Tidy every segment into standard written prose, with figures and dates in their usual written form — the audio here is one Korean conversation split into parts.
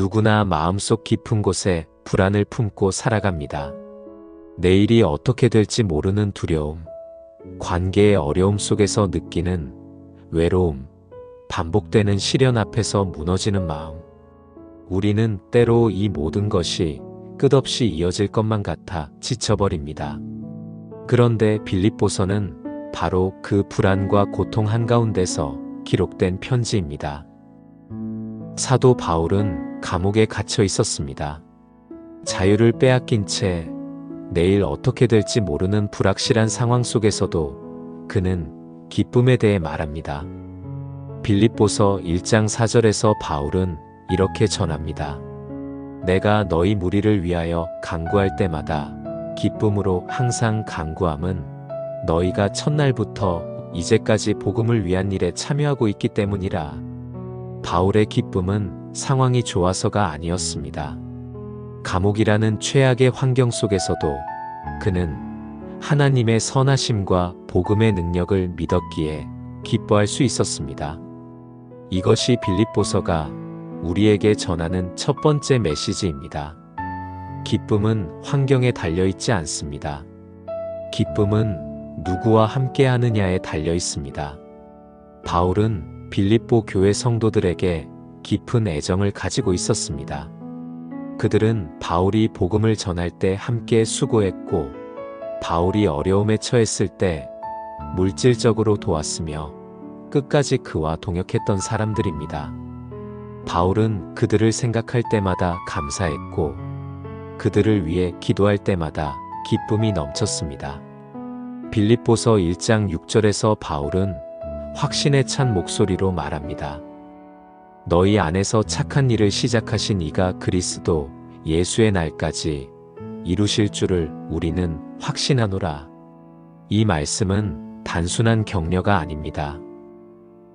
누구나 마음속 깊은 곳에 불안을 품고 살아갑니다. 내일이 어떻게 될지 모르는 두려움, 관계의 어려움 속에서 느끼는 외로움, 반복되는 시련 앞에서 무너지는 마음. 우리는 때로 이 모든 것이 끝없이 이어질 것만 같아 지쳐버립니다. 그런데 빌립보서는 바로 그 불안과 고통 한가운데서 기록된 편지입니다. 사도 바울은 감옥에 갇혀 있었습니다. 자유를 빼앗긴 채 내일 어떻게 될지 모르는 불확실한 상황 속에서도 그는 기쁨에 대해 말합니다. 빌립보서 1장 4절에서 바울은 이렇게 전합니다. 내가 너희 무리를 위하여 간구할 때마다 기쁨으로 항상 간구함은 너희가 첫날부터 이제까지 복음을 위한 일에 참여하고 있기 때문이라. 바울의 기쁨은 상황이 좋아서가 아니었습니다. 감옥이라는 최악의 환경 속에서도 그는 하나님의 선하심과 복음의 능력을 믿었기에 기뻐할 수 있었습니다. 이것이 빌립보서가 우리에게 전하는 첫 번째 메시지입니다. 기쁨은 환경에 달려있지 않습니다. 기쁨은 누구와 함께 하느냐에 달려 있습니다. 바울은 빌립보 교회 성도들에게 깊은 애정을 가지고 있었습니다. 그들은 바울이 복음을 전할 때 함께 수고했고, 바울이 어려움에 처했을 때 물질적으로 도왔으며 끝까지 그와 동역했던 사람들입니다. 바울은 그들을 생각할 때마다 감사했고, 그들을 위해 기도할 때마다 기쁨이 넘쳤습니다. 빌립보서 1장 6절에서 바울은 확신에 찬 목소리로 말합니다. 너희 안에서 착한 일을 시작하신 이가 그리스도 예수의 날까지 이루실 줄을 우리는 확신하노라. 이 말씀은 단순한 격려가 아닙니다.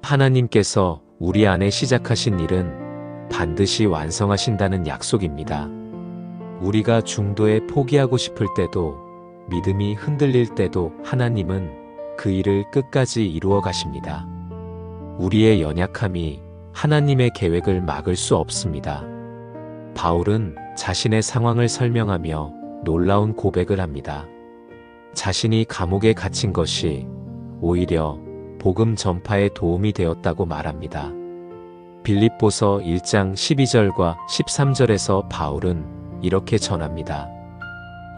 하나님께서 우리 안에 시작하신 일은 반드시 완성하신다는 약속입니다. 우리가 중도에 포기하고 싶을 때도, 믿음이 흔들릴 때도 하나님은 그 일을 끝까지 이루어 가십니다. 우리의 연약함이 하나님의 계획을 막을 수 없습니다. 바울은 자신의 상황을 설명하며 놀라운 고백을 합니다. 자신이 감옥에 갇힌 것이 오히려 복음 전파에 도움이 되었다고 말합니다. 빌립보서 1장 12절과 13절에서 바울은 이렇게 전합니다.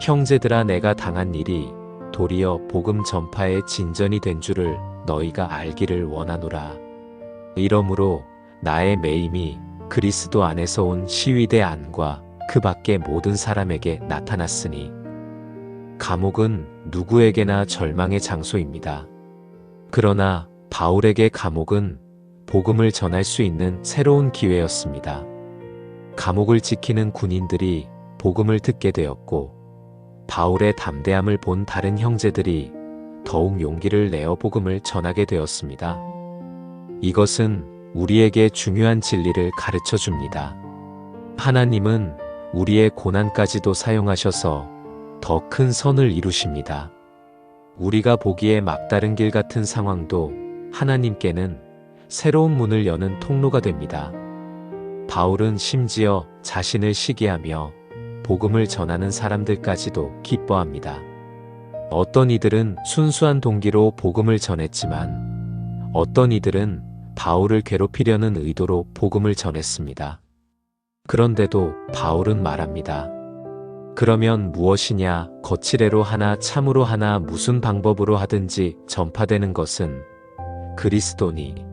형제들아, 내가 당한 일이 도리어 복음 전파의 진전이 된 줄을 너희가 알기를 원하노라. 이러므로 나의 매임이 그리스도 안에서 온 시위대 안과 그 밖의 모든 사람에게 나타났으니. 감옥은 누구에게나 절망의 장소입니다. 그러나 바울에게 감옥은 복음을 전할 수 있는 새로운 기회였습니다. 감옥을 지키는 군인들이 복음을 듣게 되었고, 바울의 담대함을 본 다른 형제들이 더욱 용기를 내어 복음을 전하게 되었습니다. 이것은 우리에게 중요한 진리를 가르쳐 줍니다. 하나님은 우리의 고난까지도 사용하셔서 더 큰 선을 이루십니다. 우리가 보기에 막다른 길 같은 상황도 하나님께는 새로운 문을 여는 통로가 됩니다. 바울은 심지어 자신을 시기하며 복음을 전하는 사람들까지도 기뻐합니다. 어떤 이들은 순수한 동기로 복음을 전했지만, 어떤 이들은 바울을 괴롭히려는 의도로 복음을 전했습니다. 그런데도 바울은 말합니다. 그러면 무엇이냐? 거칠애로 하나 참으로 하나 무슨 방법으로 하든지 전파되는 것은 그리스도니,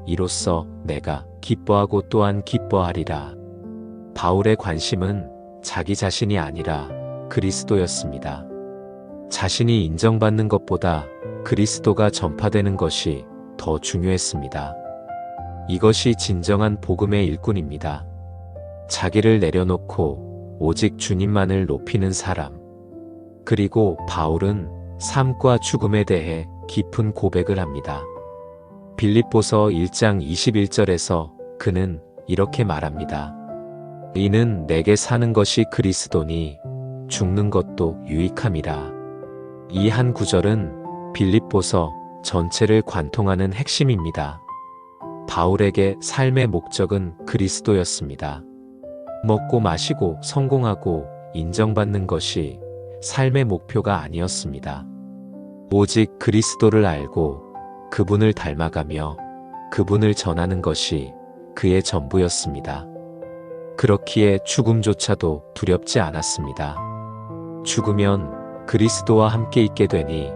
이로써 내가 기뻐하고 또한 기뻐하리라. 바울의 관심은 자기 자신이 아니라 그리스도였습니다. 자신이 인정받는 것보다 그리스도가 전파되는 것이 더 중요했습니다. 이것이 진정한 복음의 일꾼입니다. 자기를 내려놓고 오직 주님만을 높이는 사람. 그리고 바울은 삶과 죽음에 대해 깊은 고백을 합니다. 빌립보서 1장 21절에서 그는 이렇게 말합니다. 이는 내게 사는 것이 그리스도니 죽는 것도 유익함이라. 이 한 구절은 빌립보서 전체를 관통하는 핵심입니다. 바울에게 삶의 목적은 그리스도였습니다. 먹고 마시고 성공하고 인정받는 것이 삶의 목표가 아니었습니다. 오직 그리스도를 알고 그분을 닮아가며 그분을 전하는 것이 그의 전부였습니다. 그렇기에 죽음조차도 두렵지 않았습니다. 죽으면 그리스도와 함께 있게 되니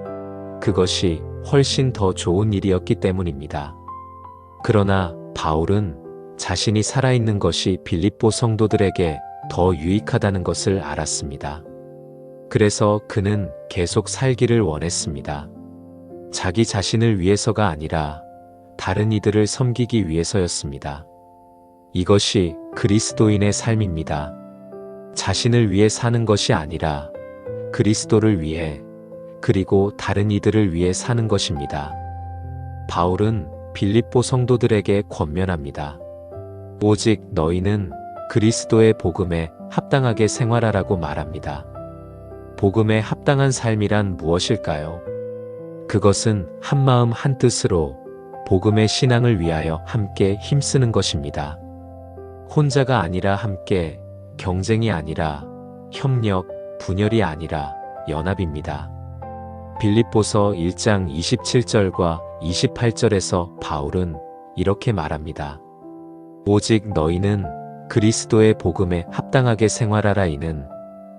그것이 훨씬 더 좋은 일이었기 때문입니다. 그러나 바울은 자신이 살아있는 것이 빌립보 성도들에게 더 유익하다는 것을 알았습니다. 그래서 그는 계속 살기를 원했습니다. 자기 자신을 위해서가 아니라 다른 이들을 섬기기 위해서였습니다. 이것이 그리스도인의 삶입니다. 자신을 위해 사는 것이 아니라 그리스도를 위해 그리고 다른 이들을 위해 사는 것입니다. 바울은 빌립보 성도들에게 권면합니다. 오직 너희는 그리스도의 복음에 합당하게 생활하라고 말합니다. 복음에 합당한 삶이란 무엇일까요? 그것은 한마음 한뜻으로 복음의 신앙을 위하여 함께 힘쓰는 것입니다. 혼자가 아니라 함께, 경쟁이 아니라 협력, 분열이 아니라 연합입니다. 빌립보서 1장 27절과 28절에서 바울은 이렇게 말합니다. 오직 너희는 그리스도의 복음에 합당하게 생활하라. 이는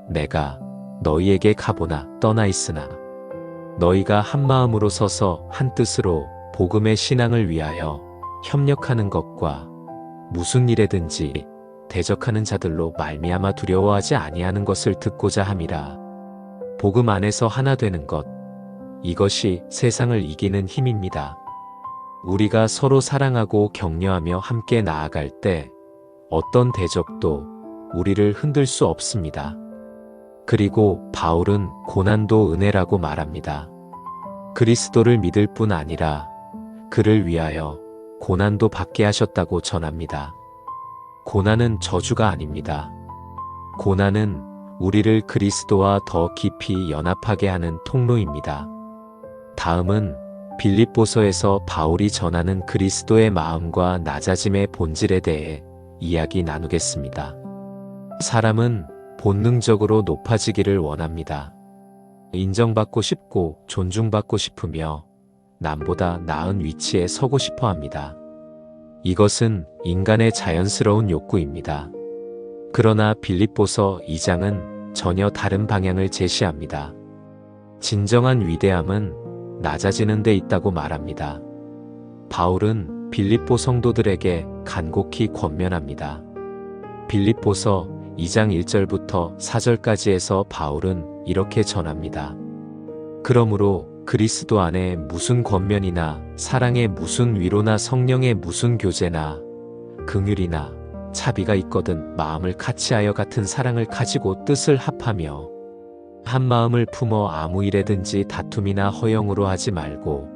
내가 너희에게 가보나 떠나 있으나 너희가 한 마음으로 서서 한 뜻으로 복음의 신앙을 위하여 협력하는 것과 무슨 일에든지 대적하는 자들로 말미암아 두려워하지 아니하는 것을 듣고자 함이라. 복음 안에서 하나 되는 것, 이것이 세상을 이기는 힘입니다. 우리가 서로 사랑하고 격려하며 함께 나아갈 때 어떤 대적도 우리를 흔들 수 없습니다. 그리고 바울은 고난도 은혜라고 말합니다. 그리스도를 믿을 뿐 아니라 그를 위하여 고난도 받게 하셨다고 전합니다. 고난은 저주가 아닙니다. 고난은 우리를 그리스도와 더 깊이 연합하게 하는 통로입니다. 다음은 빌립보서에서 바울이 전하는 그리스도의 마음과 낮아짐의 본질에 대해 이야기 나누겠습니다. 사람은 본능적으로 높아지기를 원합니다. 인정받고 싶고 존중받고 싶으며 남보다 나은 위치에 서고 싶어 합니다. 이것은 인간의 자연스러운 욕구입니다. 그러나 빌립보서 2장은 전혀 다른 방향을 제시합니다. 진정한 위대함은 낮아지는 데 있다고 말합니다. 바울은 빌립보 성도들에게 간곡히 권면합니다. 빌립보서 2장 1절부터 4절까지에서 바울은 이렇게 전합니다. 그러므로 그리스도 안에 무슨 권면이나 사랑의 무슨 위로나 성령의 무슨 교제나 긍휼이나 자비가 있거든 마음을 같이하여 같은 사랑을 가지고 뜻을 합하며 한 마음을 품어 아무 일에든지 다툼이나 허영으로 하지 말고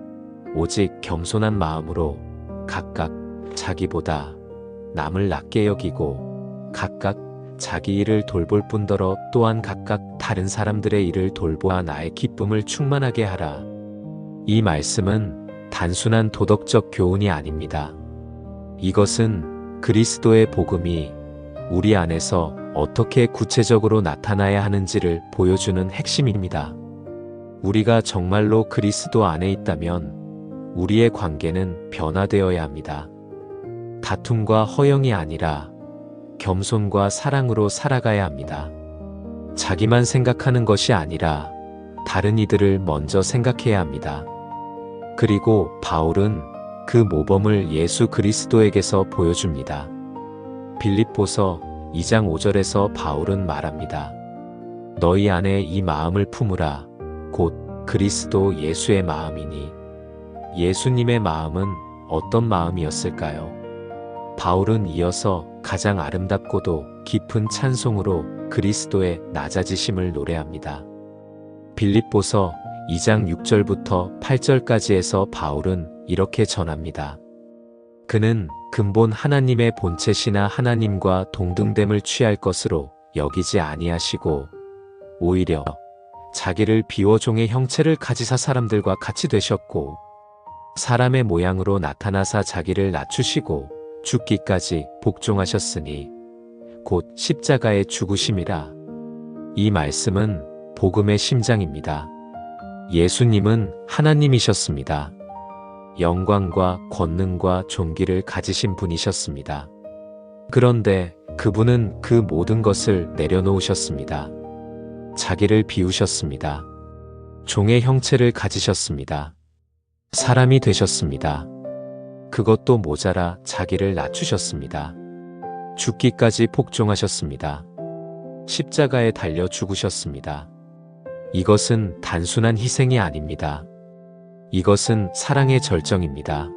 오직 겸손한 마음으로 각각 자기보다 남을 낮게 여기고 각각 자기 일을 돌볼 뿐더러 또한 각각 다른 사람들의 일을 돌보아 나의 기쁨을 충만하게 하라. 이 말씀은 단순한 도덕적 교훈이 아닙니다. 이것은 그리스도의 복음이 우리 안에서 어떻게 구체적으로 나타나야 하는지를 보여주는 핵심입니다. 우리가 정말로 그리스도 안에 있다면 우리의 관계는 변화되어야 합니다. 다툼과 허영이 아니라 겸손과 사랑으로 살아가야 합니다. 자기만 생각하는 것이 아니라 다른 이들을 먼저 생각해야 합니다. 그리고 바울은 그 모범을 예수 그리스도에게서 보여줍니다. 빌립보서 2장 5절에서 바울은 말합니다. 너희 안에 이 마음을 품으라. 곧 그리스도 예수의 마음이니. 예수님의 마음은 어떤 마음이었을까요? 바울은 이어서 가장 아름답고도 깊은 찬송으로 그리스도의 낮아지심을 노래합니다. 빌립보서 2장 6절부터 8절까지에서 바울은 이렇게 전합니다. 그는 근본 하나님의 본체시나 하나님과 동등됨을 취할 것으로 여기지 아니하시고 오히려 자기를 비워 종의 형체를 가지사 사람들과 같이 되셨고 사람의 모양으로 나타나사 자기를 낮추시고 죽기까지 복종하셨으니 곧 십자가의 죽으심이라. 이 말씀은 복음의 심장입니다. 예수님은 하나님이셨습니다. 영광과 권능과 존귀를 가지신 분이셨습니다. 그런데 그분은 그 모든 것을 내려놓으셨습니다. 자기를 비우셨습니다. 종의 형체를 가지셨습니다. 사람이 되셨습니다. 그것도 모자라 자기를 낮추셨습니다. 죽기까지 복종하셨습니다. 십자가에 달려 죽으셨습니다. 이것은 단순한 희생이 아닙니다. 이것은 사랑의 절정입니다.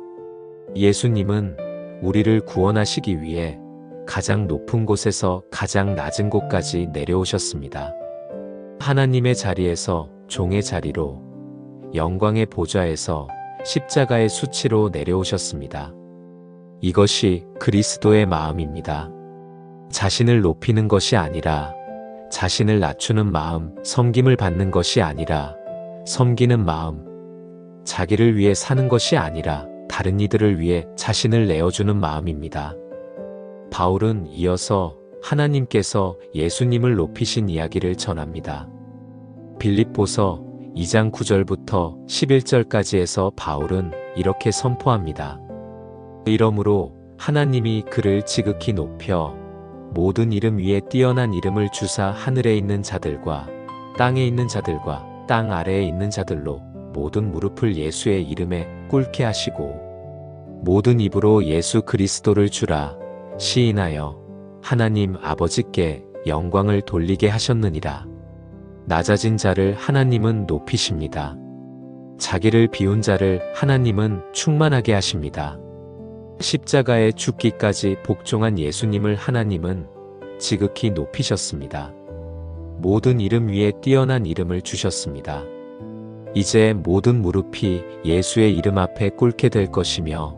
예수님은 우리를 구원하시기 위해 가장 높은 곳에서 가장 낮은 곳까지 내려오셨습니다. 하나님의 자리에서 종의 자리로, 영광의 보좌에서 십자가의 수치로 내려오셨습니다. 이것이 그리스도의 마음입니다. 자신을 높이는 것이 아니라 자신을 낮추는 마음, 섬김을 받는 것이 아니라 섬기는 마음, 자기를 위해 사는 것이 아니라 다른 이들을 위해 자신을 내어주는 마음입니다. 바울은 이어서 하나님께서 예수님을 높이신 이야기를 전합니다. 빌립보서 2장 9절부터 11절까지에서 바울은 이렇게 선포합니다. 이러므로 하나님이 그를 지극히 높여 모든 이름 위에 뛰어난 이름을 주사 하늘에 있는 자들과 땅에 있는 자들과 땅 아래에 있는 자들로 모든 무릎을 예수의 이름에 꿇게 하시고 모든 입으로 예수 그리스도를 주라 시인하여 하나님 아버지께 영광을 돌리게 하셨느니라. 낮아진 자를 하나님은 높이십니다. 자기를 비운 자를 하나님은 충만하게 하십니다. 십자가에 죽기까지 복종한 예수님을 하나님은 지극히 높이셨습니다. 모든 이름 위에 뛰어난 이름을 주셨습니다. 이제 모든 무릎이 예수의 이름 앞에 꿇게 될 것이며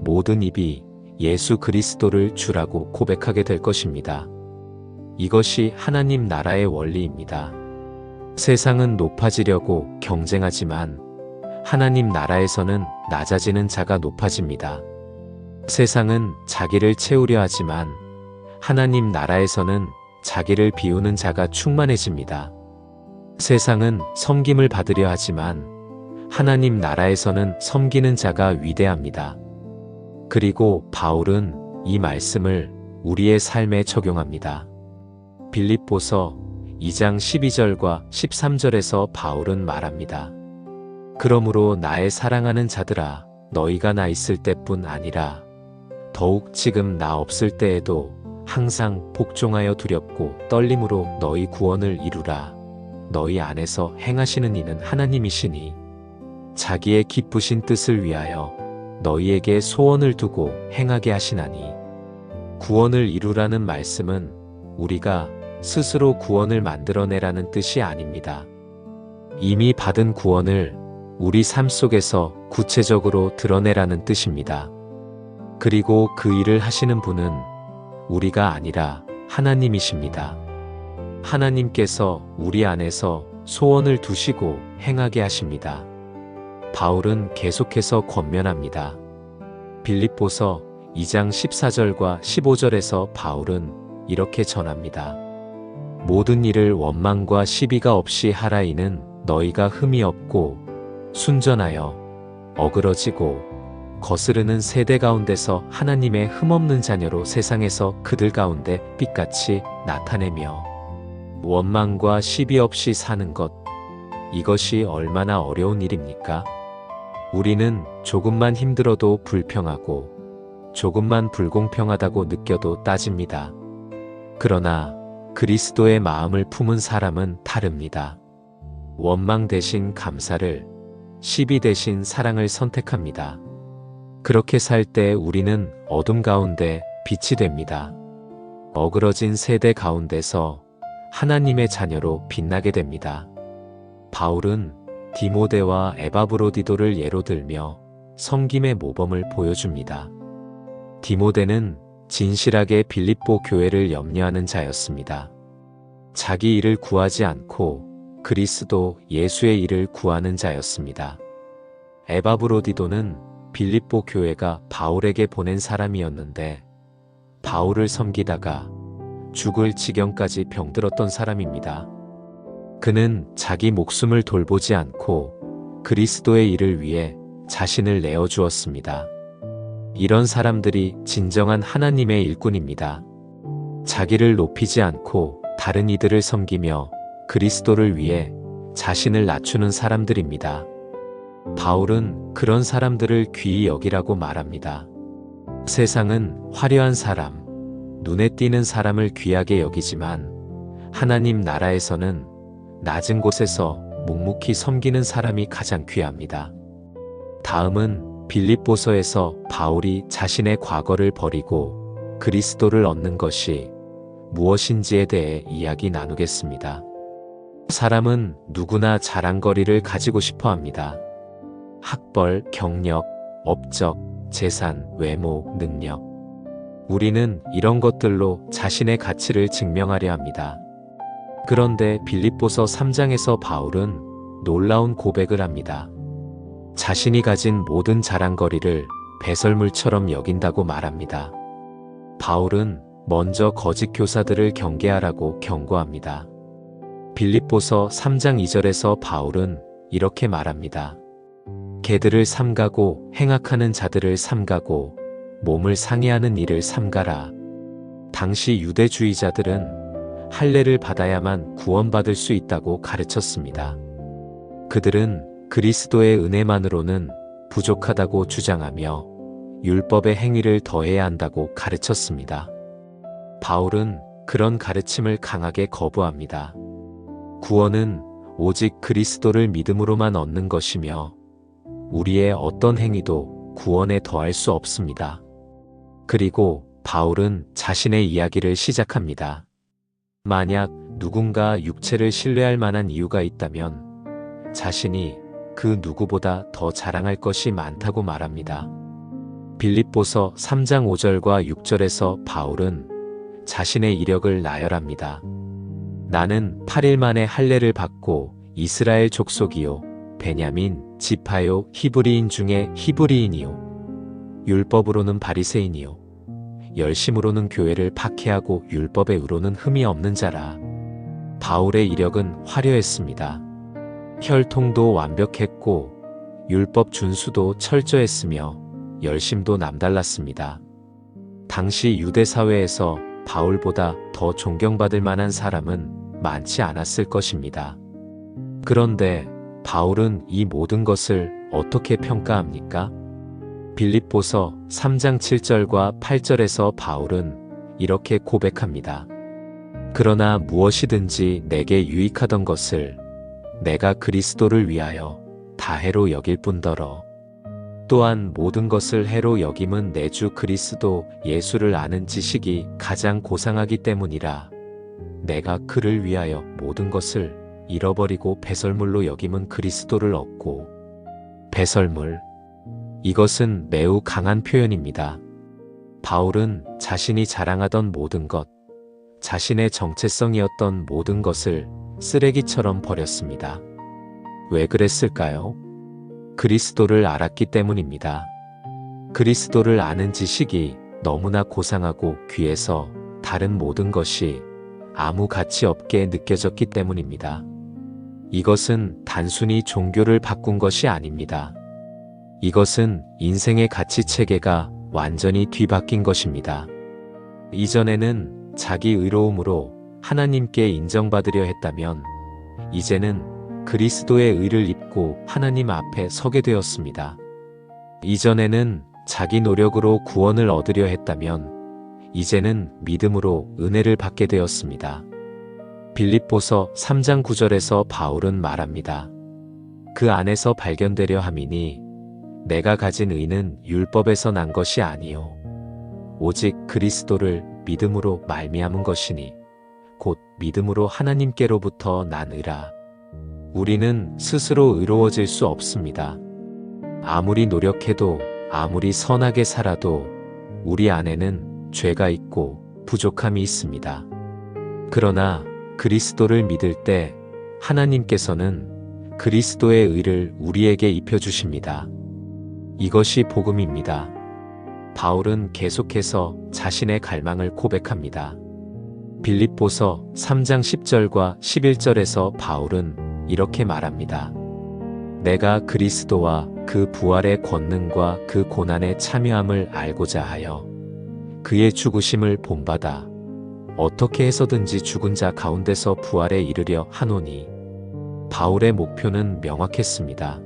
모든 입이 예수 그리스도를 주라고 고백하게 될 것입니다. 이것이 하나님 나라의 원리입니다. 세상은 높아지려고 경쟁하지만 하나님 나라에서는 낮아지는 자가 높아집니다. 세상은 자기를 채우려 하지만 하나님 나라에서는 자기를 비우는 자가 충만해집니다. 세상은 섬김을 받으려 하지만 하나님 나라에서는 섬기는 자가 위대합니다. 그리고 바울은 이 말씀을 우리의 삶에 적용합니다. 빌립보서 2장 12절과 13절에서 바울은 말합니다. 그러므로 나의 사랑하는 자들아, 너희가 나 있을 때뿐 아니라 더욱 지금 나 없을 때에도 항상 복종하여 두렵고 떨림으로 너희 구원을 이루라. 너희 안에서 행하시는 이는 하나님이시니 자기의 기쁘신 뜻을 위하여 너희에게 소원을 두고 행하게 하시나니. 구원을 이루라는 말씀은 우리가 스스로 구원을 만들어내라는 뜻이 아닙니다. 이미 받은 구원을 우리 삶 속에서 구체적으로 드러내라는 뜻입니다. 그리고 그 일을 하시는 분은 우리가 아니라 하나님이십니다. 하나님께서 우리 안에서 소원을 두시고 행하게 하십니다. 바울은 계속해서 권면합니다. 빌립보서 2장 14절과 15절에서 바울은 이렇게 전합니다. 모든 일을 원망과 시비가 없이 하라. 이는 너희가 흠이 없고 순전하여 어그러지고 거스르는 세대 가운데서 하나님의 흠없는 자녀로 세상에서 그들 가운데 빛같이 나타내며 원망과 시비 없이 사는 것, 이것이 얼마나 어려운 일입니까? 우리는 조금만 힘들어도 불평하고 조금만 불공평하다고 느껴도 따집니다. 그러나 그리스도의 마음을 품은 사람은 다릅니다. 원망 대신 감사를, 시비 대신 사랑을 선택합니다. 그렇게 살 때 우리는 어둠 가운데 빛이 됩니다. 어그러진 세대 가운데서 하나님의 자녀로 빛나게 됩니다. 바울은 디모데와 에바브로디도를 예로 들며 섬김의 모범을 보여줍니다. 디모데는 진실하게 빌립보 교회를 염려하는 자였습니다. 자기 일을 구하지 않고 그리스도 예수의 일을 구하는 자였습니다. 에바브로디도는 빌립보 교회가 바울에게 보낸 사람이었는데 바울을 섬기다가 죽을 지경까지 병들었던 사람입니다. 그는 자기 목숨을 돌보지 않고 그리스도의 일을 위해 자신을 내어주었습니다. 이런 사람들이 진정한 하나님의 일꾼입니다. 자기를 높이지 않고 다른 이들을 섬기며 그리스도를 위해 자신을 낮추는 사람들입니다. 바울은 그런 사람들을 귀히 여기라고 말합니다. 세상은 화려한 사람, 눈에 띄는 사람을 귀하게 여기지만 하나님 나라에서는 낮은 곳에서 묵묵히 섬기는 사람이 가장 귀합니다. 다음은 빌립보서에서 바울이 자신의 과거를 버리고 그리스도를 얻는 것이 무엇인지에 대해 이야기 나누겠습니다. 사람은 누구나 자랑거리를 가지고 싶어 합니다. 학벌, 경력, 업적, 재산, 외모, 능력. 우리는 이런 것들로 자신의 가치를 증명하려 합니다. 그런데 빌립보서 3장에서 바울은 놀라운 고백을 합니다. 자신이 가진 모든 자랑거리를 배설물처럼 여긴다고 말합니다. 바울은 먼저 거짓 교사들을 경계하라고 경고합니다. 빌립보서 3장 2절에서 바울은 이렇게 말합니다. 개들을 삼가고 행악하는 자들을 삼가고 몸을 상해하는 일을 삼가라. 당시 유대주의자들은 할례를 받아야만 구원받을 수 있다고 가르쳤습니다. 그들은 그리스도의 은혜만으로는 부족하다고 주장하며 율법의 행위를 더해야 한다고 가르쳤습니다. 바울은 그런 가르침을 강하게 거부합니다. 구원은 오직 그리스도를 믿음으로만 얻는 것이며 우리의 어떤 행위도 구원에 더할 수 없습니다. 그리고 바울은 자신의 이야기를 시작합니다. 만약 누군가 육체를 신뢰할 만한 이유가 있다면 자신이 그 누구보다 더 자랑할 것이 많다고 말합니다. 빌립보서 3장 5절과 6절에서 바울은 자신의 이력을 나열합니다. 나는 8일 만에 할례를 받고 이스라엘 족속이요 베냐민 지파요 히브리인 중에 히브리인이요 율법으로는 바리새인이요 열심으로는 교회를 박해하고 율법의 의로는 흠이 없는 자라. 바울의 이력은 화려했습니다. 혈통도 완벽했고 율법 준수도 철저했으며 열심도 남달랐습니다. 당시 유대 사회에서 바울보다 더 존경받을 만한 사람은 많지 않았을 것입니다. 그런데 바울은 이 모든 것을 어떻게 평가합니까? 빌립보서 3장 7절과 8절에서 바울은 이렇게 고백합니다. 그러나 무엇이든지 내게 유익하던 것을 내가 그리스도를 위하여 다 해로 여길 뿐더러 또한 모든 것을 해로 여김은 내 주 그리스도 예수를 아는 지식이 가장 고상하기 때문이라. 내가 그를 위하여 모든 것을 잃어버리고 배설물로 여김은 그리스도를 얻고. 배설물. 이것은 매우 강한 표현입니다. 바울은 자신이 자랑하던 모든 것, 자신의 정체성이었던 모든 것을 쓰레기처럼 버렸습니다. 왜 그랬을까요? 그리스도를 알았기 때문입니다. 그리스도를 아는 지식이 너무나 고상하고 귀해서 다른 모든 것이 아무 가치 없게 느껴졌기 때문입니다. 이것은 단순히 종교를 바꾼 것이 아닙니다. 이것은 인생의 가치 체계가 완전히 뒤바뀐 것입니다. 이전에는 자기 의로움으로 하나님께 인정받으려 했다면 이제는 그리스도의 의를 입고 하나님 앞에 서게 되었습니다. 이전에는 자기 노력으로 구원을 얻으려 했다면 이제는 믿음으로 은혜를 받게 되었습니다. 빌립보서 3장 9절에서 바울은 말합니다. 그 안에서 발견되려 함이니 내가 가진 의는 율법에서 난 것이 아니요 오직 그리스도를 믿음으로 말미암은 것이니 곧 믿음으로 하나님께로부터 난 의라. 우리는 스스로 의로워질 수 없습니다. 아무리 노력해도 아무리 선하게 살아도 우리 안에는 죄가 있고 부족함이 있습니다. 그러나 그리스도를 믿을 때 하나님께서는 그리스도의 의를 우리에게 입혀주십니다. 이것이 복음입니다. 바울은 계속해서 자신의 갈망을 고백합니다. 빌립보서 3장 10절과 11절에서 바울은 이렇게 말합니다. 내가 그리스도와 그 부활의 권능과 그 고난에 참여함을 알고자 하여 그의 죽으심을 본받아 어떻게 해서든지 죽은 자 가운데서 부활에 이르려 하노니. 바울의 목표는 명확했습니다.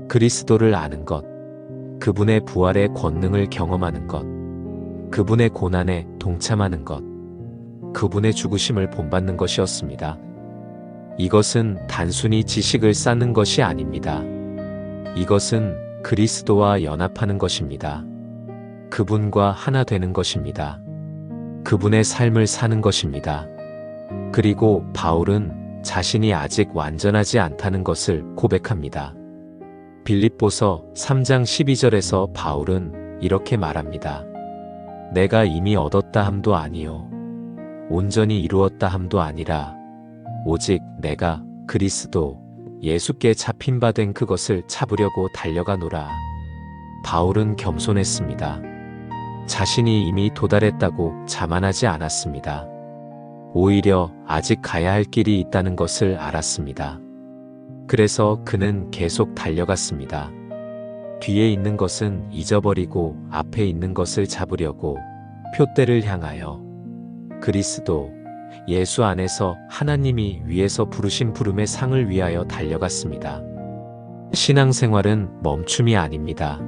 그리스도를 아는 것, 그분의 부활의 권능을 경험하는 것, 그분의 고난에 동참하는 것, 그분의 죽으심을 본받는 것이었습니다. 이것은 단순히 지식을 쌓는 것이 아닙니다. 이것은 그리스도와 연합하는 것입니다. 그분과 하나 되는 것입니다. 그분의 삶을 사는 것입니다. 그리고 바울은 자신이 아직 완전하지 않다는 것을 고백합니다. 빌립보서 3장 12절에서 바울은 이렇게 말합니다. 내가 이미 얻었다 함도 아니요 온전히 이루었다 함도 아니라 오직 내가 그리스도 예수께 잡힌 바 된 그것을 잡으려고 달려가노라. 바울은 겸손했습니다. 자신이 이미 도달했다고 자만하지 않았습니다. 오히려 아직 가야 할 길이 있다는 것을 알았습니다. 그래서 그는 계속 달려갔습니다. 뒤에 있는 것은 잊어버리고 앞에 있는 것을 잡으려고 표대를 향하여 그리스도 예수 안에서 하나님이 위에서 부르신 부름의 상을 위하여 달려갔습니다. 신앙생활은 멈춤이 아닙니다.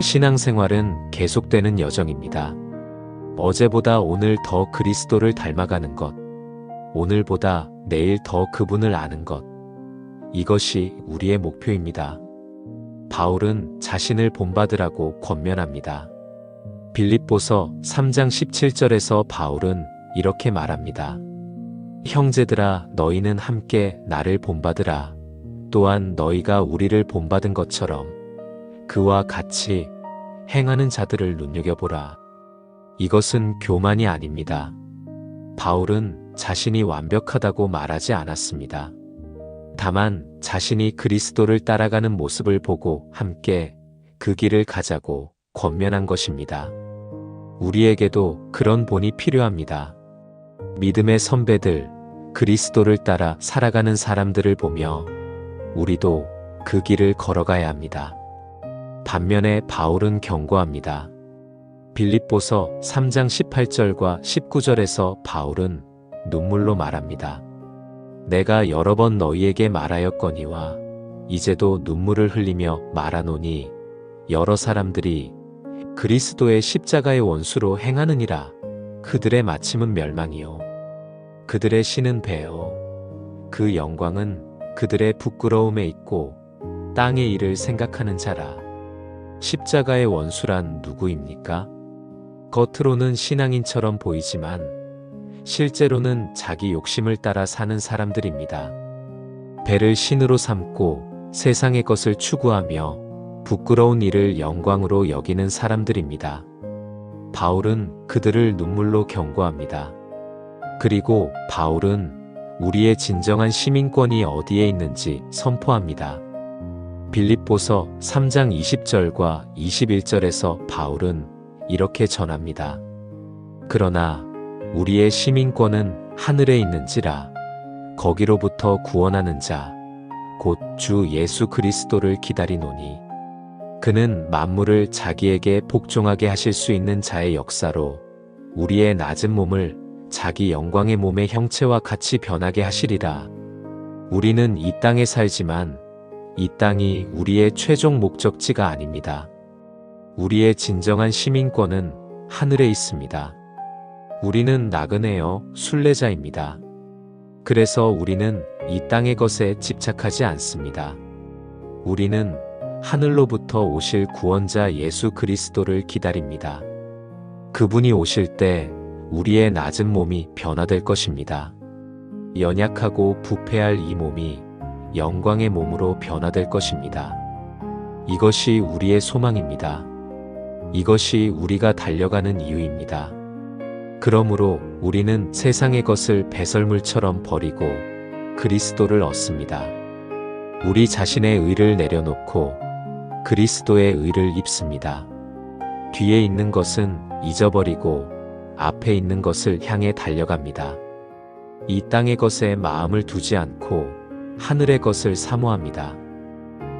신앙생활은 계속되는 여정입니다. 어제보다 오늘 더 그리스도를 닮아가는 것, 오늘보다 내일 더 그분을 아는 것, 이것이 우리의 목표입니다. 바울은 자신을 본받으라고 권면합니다. 빌립보서 3장 17절에서 바울은 이렇게 말합니다. 형제들아 너희는 함께 나를 본받으라. 또한 너희가 우리를 본받은 것처럼 그와 같이 행하는 자들을 눈여겨보라. 이것은 교만이 아닙니다. 바울은 자신이 완벽하다고 말하지 않았습니다. 다만 자신이 그리스도를 따라가는 모습을 보고 함께 그 길을 가자고 권면한 것입니다. 우리에게도 그런 본이 필요합니다. 믿음의 선배들, 그리스도를 따라 살아가는 사람들을 보며 우리도 그 길을 걸어가야 합니다. 반면에 바울은 경고합니다. 빌립보서 3장 18절과 19절에서 바울은 눈물로 말합니다. 내가 여러 번 너희에게 말하였거니와 이제도 눈물을 흘리며 말하노니 여러 사람들이 그리스도의 십자가의 원수로 행하느니라. 그들의 마침은 멸망이요 그들의 신은 배요 그 영광은 그들의 부끄러움에 있고 땅의 일을 생각하는 자라. 십자가의 원수란 누구입니까? 겉으로는 신앙인처럼 보이지만 실제로는 자기 욕심을 따라 사는 사람들입니다. 배를 신으로 삼고 세상의 것을 추구하며 부끄러운 일을 영광으로 여기는 사람들입니다. 바울은 그들을 눈물로 경고합니다. 그리고 바울은 우리의 진정한 시민권이 어디에 있는지 선포합니다. 빌립보서 3장 20절과 21절에서 바울은 이렇게 전합니다. 그러나 우리의 시민권은 하늘에 있는지라 거기로부터 구원하는 자 곧 주 예수 그리스도를 기다리노니 그는 만물을 자기에게 복종하게 하실 수 있는 자의 역사로 우리의 낮은 몸을 자기 영광의 몸의 형체와 같이 변하게 하시리라. 우리는 이 땅에 살지만 이 땅이 우리의 최종 목적지가 아닙니다. 우리의 진정한 시민권은 하늘에 있습니다. 우리는 나그네여 순례자입니다. 그래서 우리는 이 땅의 것에 집착하지 않습니다. 우리는 하늘로부터 오실 구원자 예수 그리스도를 기다립니다. 그분이 오실 때 우리의 낮은 몸이 변화될 것입니다. 연약하고 부패할 이 몸이 영광의 몸으로 변화될 것입니다. 이것이 우리의 소망입니다. 이것이 우리가 달려가는 이유입니다. 그러므로 우리는 세상의 것을 배설물처럼 버리고 그리스도를 얻습니다. 우리 자신의 의를 내려놓고 그리스도의 의를 입습니다. 뒤에 있는 것은 잊어버리고 앞에 있는 것을 향해 달려갑니다. 이 땅의 것에 마음을 두지 않고 하늘의 것을 사모합니다.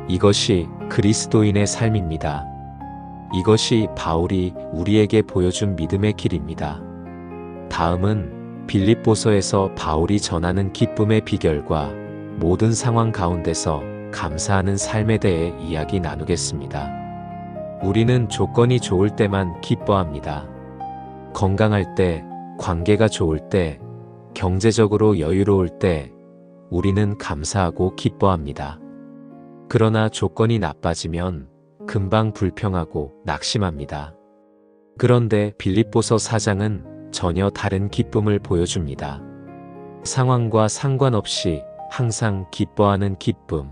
이것이 그리스도인의 삶입니다. 이것이 바울이 우리에게 보여준 믿음의 길입니다. 다음은 빌립보서에서 바울이 전하는 기쁨의 비결과 모든 상황 가운데서 감사하는 삶에 대해 이야기 나누겠습니다. 우리는 조건이 좋을 때만 기뻐합니다. 건강할 때, 관계가 좋을 때, 경제적으로 여유로울 때 우리는 감사하고 기뻐합니다. 그러나 조건이 나빠지면 금방 불평하고 낙심합니다. 그런데 빌립보서 4장은 전혀 다른 기쁨을 보여줍니다. 상황과 상관없이 항상 기뻐하는 기쁨,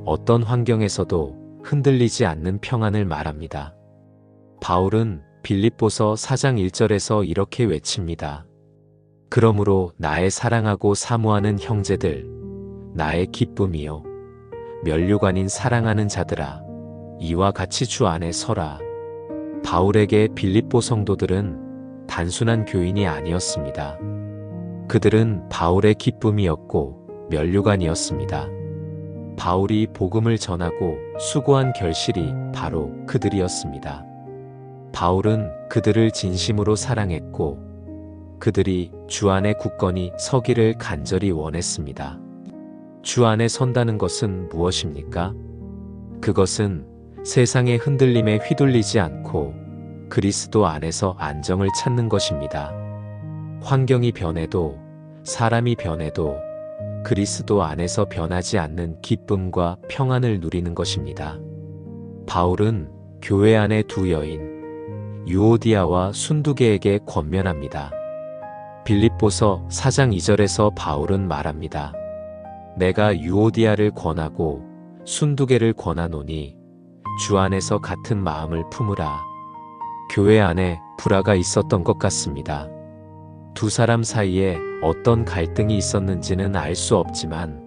어떤 환경에서도 흔들리지 않는 평안을 말합니다. 바울은 빌립보서 4장 1절에서 이렇게 외칩니다. 그러므로 나의 사랑하고 사모하는 형제들, 나의 기쁨이요, 면류관인 사랑하는 자들아, 이와 같이 주 안에 서라. 바울에게 빌립보 성도들은 단순한 교인이 아니었습니다. 그들은 바울의 기쁨이었고 면류관이었습니다. 바울이 복음을 전하고 수고한 결실이 바로 그들이었습니다. 바울은 그들을 진심으로 사랑했고 그들이 주 안에 굳건히 서기를 간절히 원했습니다. 주 안에 선다는 것은 무엇입니까? 그것은 세상의 흔들림에 휘둘리지 않고 그리스도 안에서 안정을 찾는 것입니다. 환경이 변해도 사람이 변해도 그리스도 안에서 변하지 않는 기쁨과 평안을 누리는 것입니다. 바울은 교회 안의 두 여인 유오디아와 순두계에게 권면합니다. 빌립보서 4장 2절에서 바울은 말합니다. 내가 유오디아를 권하고 순두계를 권하노니 주 안에서 같은 마음을 품으라. 교회 안에 불화가 있었던 것 같습니다. 두 사람 사이에 어떤 갈등이 있었는지는 알 수 없지만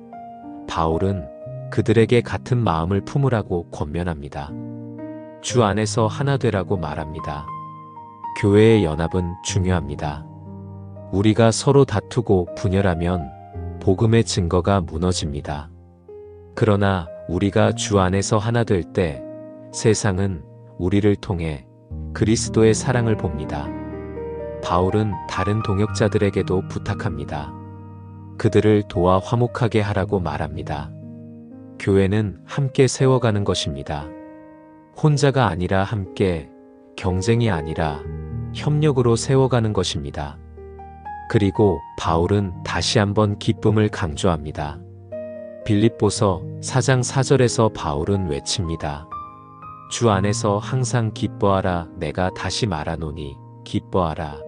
바울은 그들에게 같은 마음을 품으라고 권면합니다. 주 안에서 하나 되라고 말합니다. 교회의 연합은 중요합니다. 우리가 서로 다투고 분열하면 복음의 증거가 무너집니다. 그러나 우리가 주 안에서 하나 될 때 세상은 우리를 통해 그리스도의 사랑을 봅니다. 바울은 다른 동역자들에게도 부탁합니다. 그들을 도와 화목하게 하라고 말합니다. 교회는 함께 세워가는 것입니다. 혼자가 아니라 함께, 경쟁이 아니라 협력으로 세워가는 것입니다. 그리고 바울은 다시 한번 기쁨을 강조합니다. 빌립보서 4장 4절에서 바울은 외칩니다. 주 안에서 항상 기뻐하라. 내가 다시 말하노니 기뻐하라.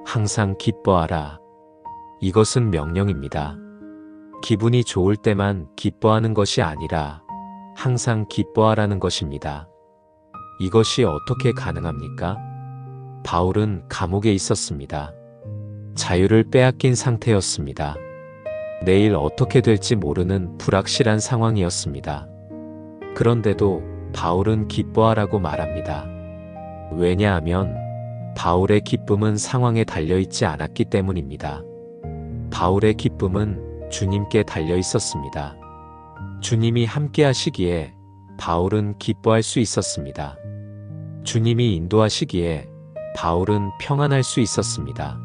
항상 기뻐하라. 이것은 명령입니다. 기분이 좋을 때만 기뻐하는 것이 아니라 항상 기뻐하라는 것입니다. 이것이 어떻게 가능합니까? 바울은 감옥에 있었습니다. 자유를 빼앗긴 상태였습니다. 내일 어떻게 될지 모르는 불확실한 상황이었습니다. 그런데도 바울은 기뻐하라고 말합니다. 왜냐하면 바울의 기쁨은 상황에 달려있지 않았기 때문입니다. 바울의 기쁨은 주님께 달려 있었습니다. 주님이 함께 하시기에 바울은 기뻐할 수 있었습니다. 주님이 인도하시기에 바울은 평안할 수 있었습니다.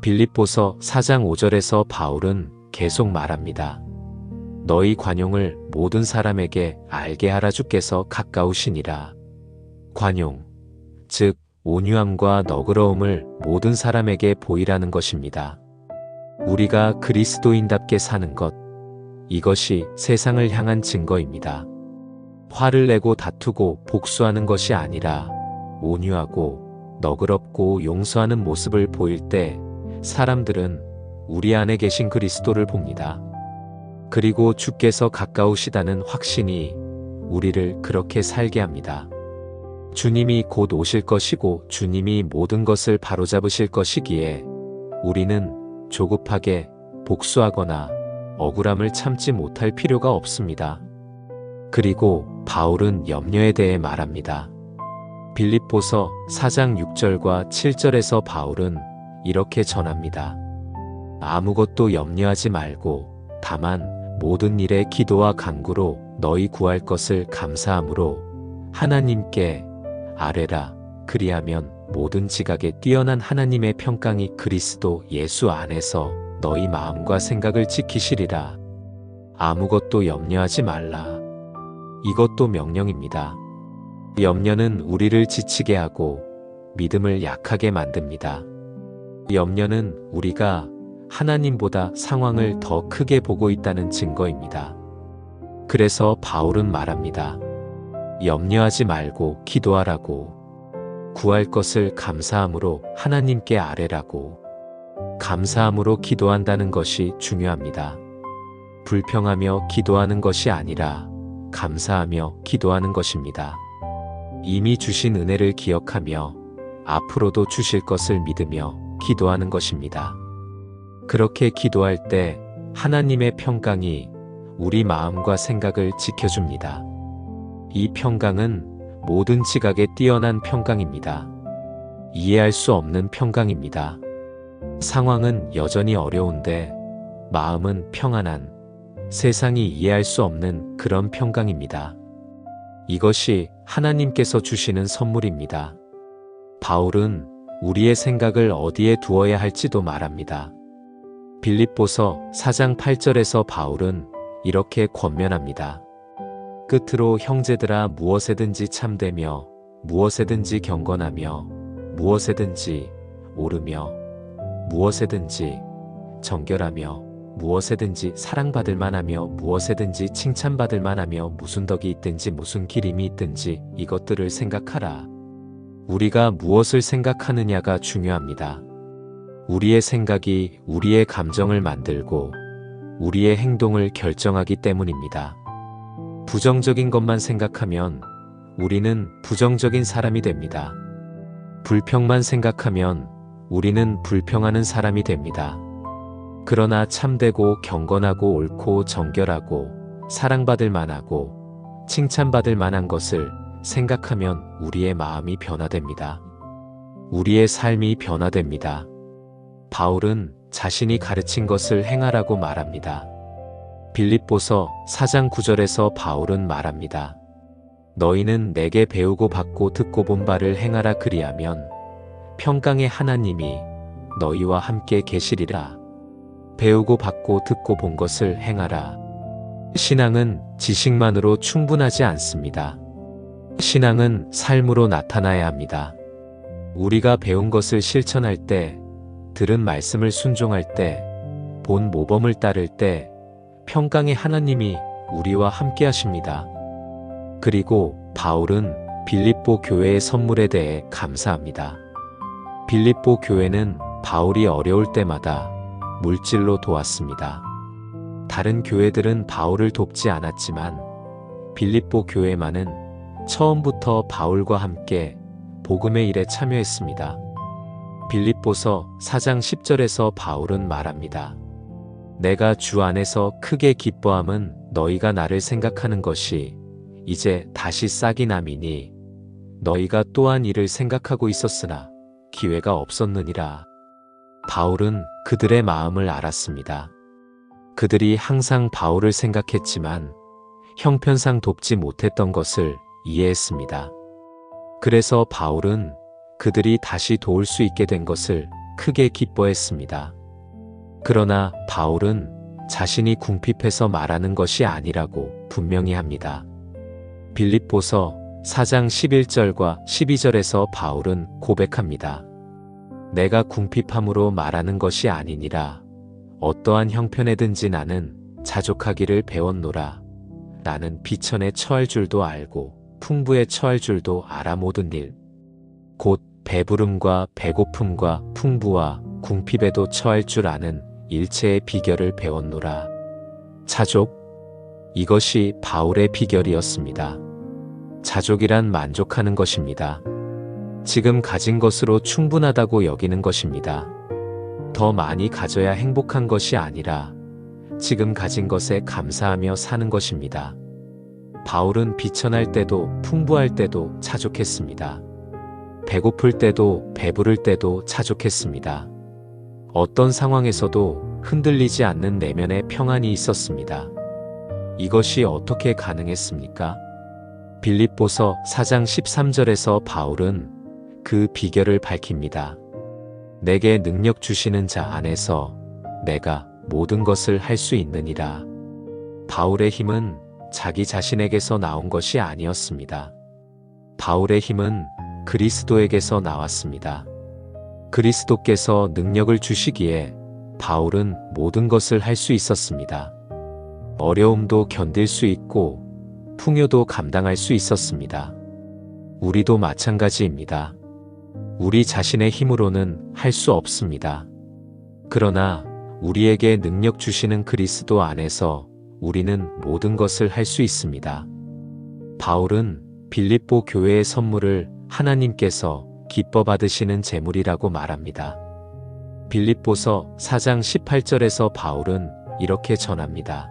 빌립보서 4장 5절에서 바울은 계속 말합니다. 너희 관용을 모든 사람에게 알게 하라. 주께서 가까우시니라. 관용, 즉 온유함과 너그러움을 모든 사람에게 보이라는 것입니다. 우리가 그리스도인답게 사는 것, 이것이 세상을 향한 증거입니다. 화를 내고 다투고 복수하는 것이 아니라 온유하고 너그럽고 용서하는 모습을 보일 때 사람들은 우리 안에 계신 그리스도를 봅니다. 그리고 주께서 가까우시다는 확신이 우리를 그렇게 살게 합니다. 주님이 곧 오실 것이고 주님이 모든 것을 바로잡으실 것이기에 우리는 조급하게 복수하거나 억울함을 참지 못할 필요가 없습니다. 그리고 바울은 염려에 대해 말합니다. 빌립보서 4장 6절과 7절에서 바울은 이렇게 전합니다. 아무것도 염려하지 말고 다만 모든 일에 기도와 간구로 너희 구할 것을 감사함으로 하나님께 아뢰라. 그리하면 모든 지각에 뛰어난 하나님의 평강이 그리스도 예수 안에서 너희 마음과 생각을 지키시리라. 아무것도 염려하지 말라. 이것도 명령입니다. 염려는 우리를 지치게 하고 믿음을 약하게 만듭니다. 염려는 우리가 하나님보다 상황을 더 크게 보고 있다는 증거입니다. 그래서 바울은 말합니다. 염려하지 말고 기도하라고. 구할 것을 감사함으로 하나님께 아뢰라고. 감사함으로 기도한다는 것이 중요합니다. 불평하며 기도하는 것이 아니라 감사하며 기도하는 것입니다. 이미 주신 은혜를 기억하며 앞으로도 주실 것을 믿으며 기도하는 것입니다. 그렇게 기도할 때 하나님의 평강이 우리 마음과 생각을 지켜줍니다. 이 평강은 모든 지각에 뛰어난 평강입니다. 이해할 수 없는 평강입니다. 상황은 여전히 어려운데 마음은 평안한, 세상이 이해할 수 없는 그런 평강입니다. 이것이 하나님께서 주시는 선물입니다. 바울은 우리의 생각을 어디에 두어야 할지도 말합니다. 빌립보서 4장 8절에서 바울은 이렇게 권면합니다. 끝으로 형제들아 무엇에든지 참되며 무엇에든지 경건하며 무엇에든지 오르며 무엇에든지 정결하며 무엇에든지 사랑받을 만하며 무엇에든지 칭찬받을 만하며 무슨 덕이 있든지 무슨 기림이 있든지 이것들을 생각하라. 우리가 무엇을 생각하느냐가 중요합니다. 우리의 생각이 우리의 감정을 만들고 우리의 행동을 결정하기 때문입니다. 부정적인 것만 생각하면 우리는 부정적인 사람이 됩니다. 불평만 생각하면 우리는 불평하는 사람이 됩니다. 그러나 참되고 경건하고 옳고 정결하고 사랑받을 만하고 칭찬받을 만한 것을 생각하면 우리의 마음이 변화됩니다. 우리의 삶이 변화됩니다. 바울은 자신이 가르친 것을 행하라고 말합니다. 빌립보서 4장 9절에서 바울은 말합니다. 너희는 내게 배우고 받고 듣고 본 바를 행하라. 그리하면 평강의 하나님이 너희와 함께 계시리라. 배우고 받고 듣고 본 것을 행하라. 신앙은 지식만으로 충분하지 않습니다. 신앙은 삶으로 나타나야 합니다. 우리가 배운 것을 실천할 때, 들은 말씀을 순종할 때, 본 모범을 따를 때 평강의 하나님이 우리와 함께 하십니다. 그리고 바울은 빌립보 교회의 선물에 대해 감사합니다. 빌립보 교회는 바울이 어려울 때마다 물질로 도왔습니다. 다른 교회들은 바울을 돕지 않았지만 빌립보 교회만은 처음부터 바울과 함께 복음의 일에 참여했습니다. 빌립보서 4장 10절에서 바울은 말합니다. 내가 주 안에서 크게 기뻐함은 너희가 나를 생각하는 것이 이제 다시 싹이 남이니 너희가 또한 이를 생각하고 있었으나 기회가 없었느니라. 바울은 그들의 마음을 알았습니다. 그들이 항상 바울을 생각했지만 형편상 돕지 못했던 것을 이해했습니다. 그래서 바울은 그들이 다시 도울 수 있게 된 것을 크게 기뻐했습니다. 그러나 바울은 자신이 궁핍해서 말하는 것이 아니라고 분명히 합니다. 빌립보서 4장 11절과 12절에서 바울은 고백합니다. 내가 궁핍함으로 말하는 것이 아니니라. 어떠한 형편에든지 나는 자족하기를 배웠노라. 나는 비천에 처할 줄도 알고 풍부에 처할 줄도 알아. 모든 일 곧 배부름과 배고픔과 풍부와 궁핍에도 처할 줄 아는 일체의 비결을 배웠노라. 자족, 이것이 바울의 비결이었습니다. 자족이란 만족하는 것입니다. 지금 가진 것으로 충분하다고 여기는 것입니다. 더 많이 가져야 행복한 것이 아니라 지금 가진 것에 감사하며 사는 것입니다. 바울은 비천할 때도 풍부할 때도 자족했습니다. 배고플 때도 배부를 때도 차족했습니다. 어떤 상황에서도 흔들리지 않는 내면의 평안이 있었습니다. 이것이 어떻게 가능했습니까? 빌립보서 4장 13절에서 바울은 그 비결을 밝힙니다. 내게 능력 주시는 자 안에서 내가 모든 것을 할 수 있느니라. 바울의 힘은 자기 자신에게서 나온 것이 아니었습니다. 바울의 힘은 그리스도에게서 나왔습니다. 그리스도께서 능력을 주시기에 바울은 모든 것을 할 수 있었습니다. 어려움도 견딜 수 있고 풍요도 감당할 수 있었습니다. 우리도 마찬가지입니다. 우리 자신의 힘으로는 할 수 없습니다. 그러나 우리에게 능력 주시는 그리스도 안에서 우리는 모든 것을 할 수 있습니다. 바울은 빌립보 교회의 선물을 하나님께서 기뻐 받으시는 재물이라고 말합니다. 빌립보서 4장 18절에서 바울은 이렇게 전합니다.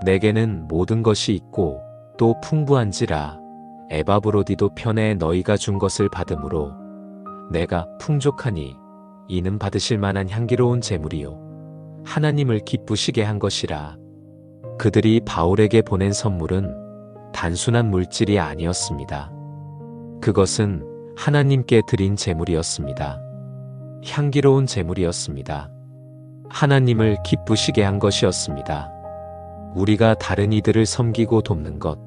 내게는 모든 것이 있고 또 풍부한지라 에바브로디도 편에 너희가 준 것을 받음으로 내가 풍족하니 이는 받으실 만한 향기로운 재물이요 하나님을 기쁘시게 한 것이라. 그들이 바울에게 보낸 선물은 단순한 물질이 아니었습니다. 그것은 하나님께 드린 재물이었습니다. 향기로운 재물이었습니다. 하나님을 기쁘시게 한 것이었습니다. 우리가 다른 이들을 섬기고 돕는 것,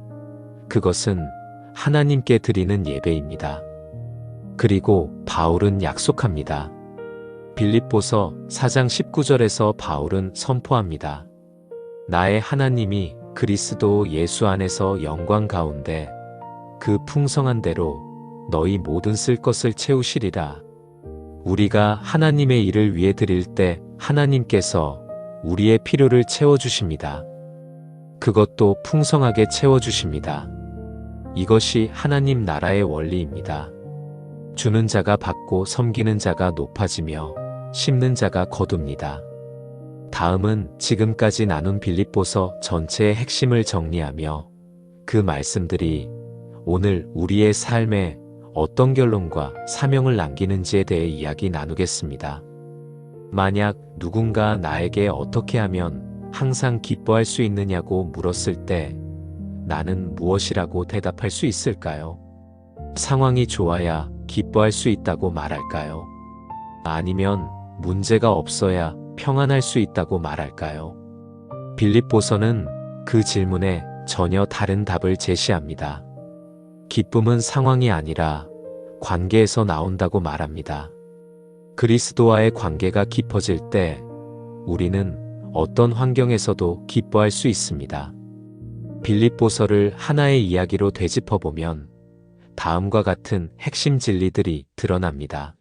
그것은 하나님께 드리는 예배입니다. 그리고 바울은 약속합니다. 빌립보서 4장 19절에서 바울은 선포합니다. 나의 하나님이 그리스도 예수 안에서 영광 가운데 그 풍성한 대로 너희 모든 쓸 것을 채우시리라. 우리가 하나님의 일을 위해 드릴 때 하나님께서 우리의 필요를 채워주십니다. 그것도 풍성하게 채워주십니다. 이것이 하나님 나라의 원리입니다. 주는 자가 받고 섬기는 자가 높아지며 심는 자가 거둡니다. 다음은 지금까지 나눈 빌립보서 전체의 핵심을 정리하며 그 말씀들이 오늘 우리의 삶에 어떤 결론과 사명을 남기는지에 대해 이야기 나누겠습니다. 만약 누군가 나에게 어떻게 하면 항상 기뻐할 수 있느냐고 물었을 때 나는 무엇이라고 대답할 수 있을까요? 상황이 좋아야 기뻐할 수 있다고 말할까요? 아니면 문제가 없어야 평안할 수 있다고 말할까요? 빌립보서는 그 질문에 전혀 다른 답을 제시합니다. 기쁨은 상황이 아니라 관계에서 나온다고 말합니다. 그리스도와의 관계가 깊어질 때 우리는 어떤 환경에서도 기뻐할 수 있습니다. 빌립보서를 하나의 이야기로 되짚어보면 다음과 같은 핵심 진리들이 드러납니다.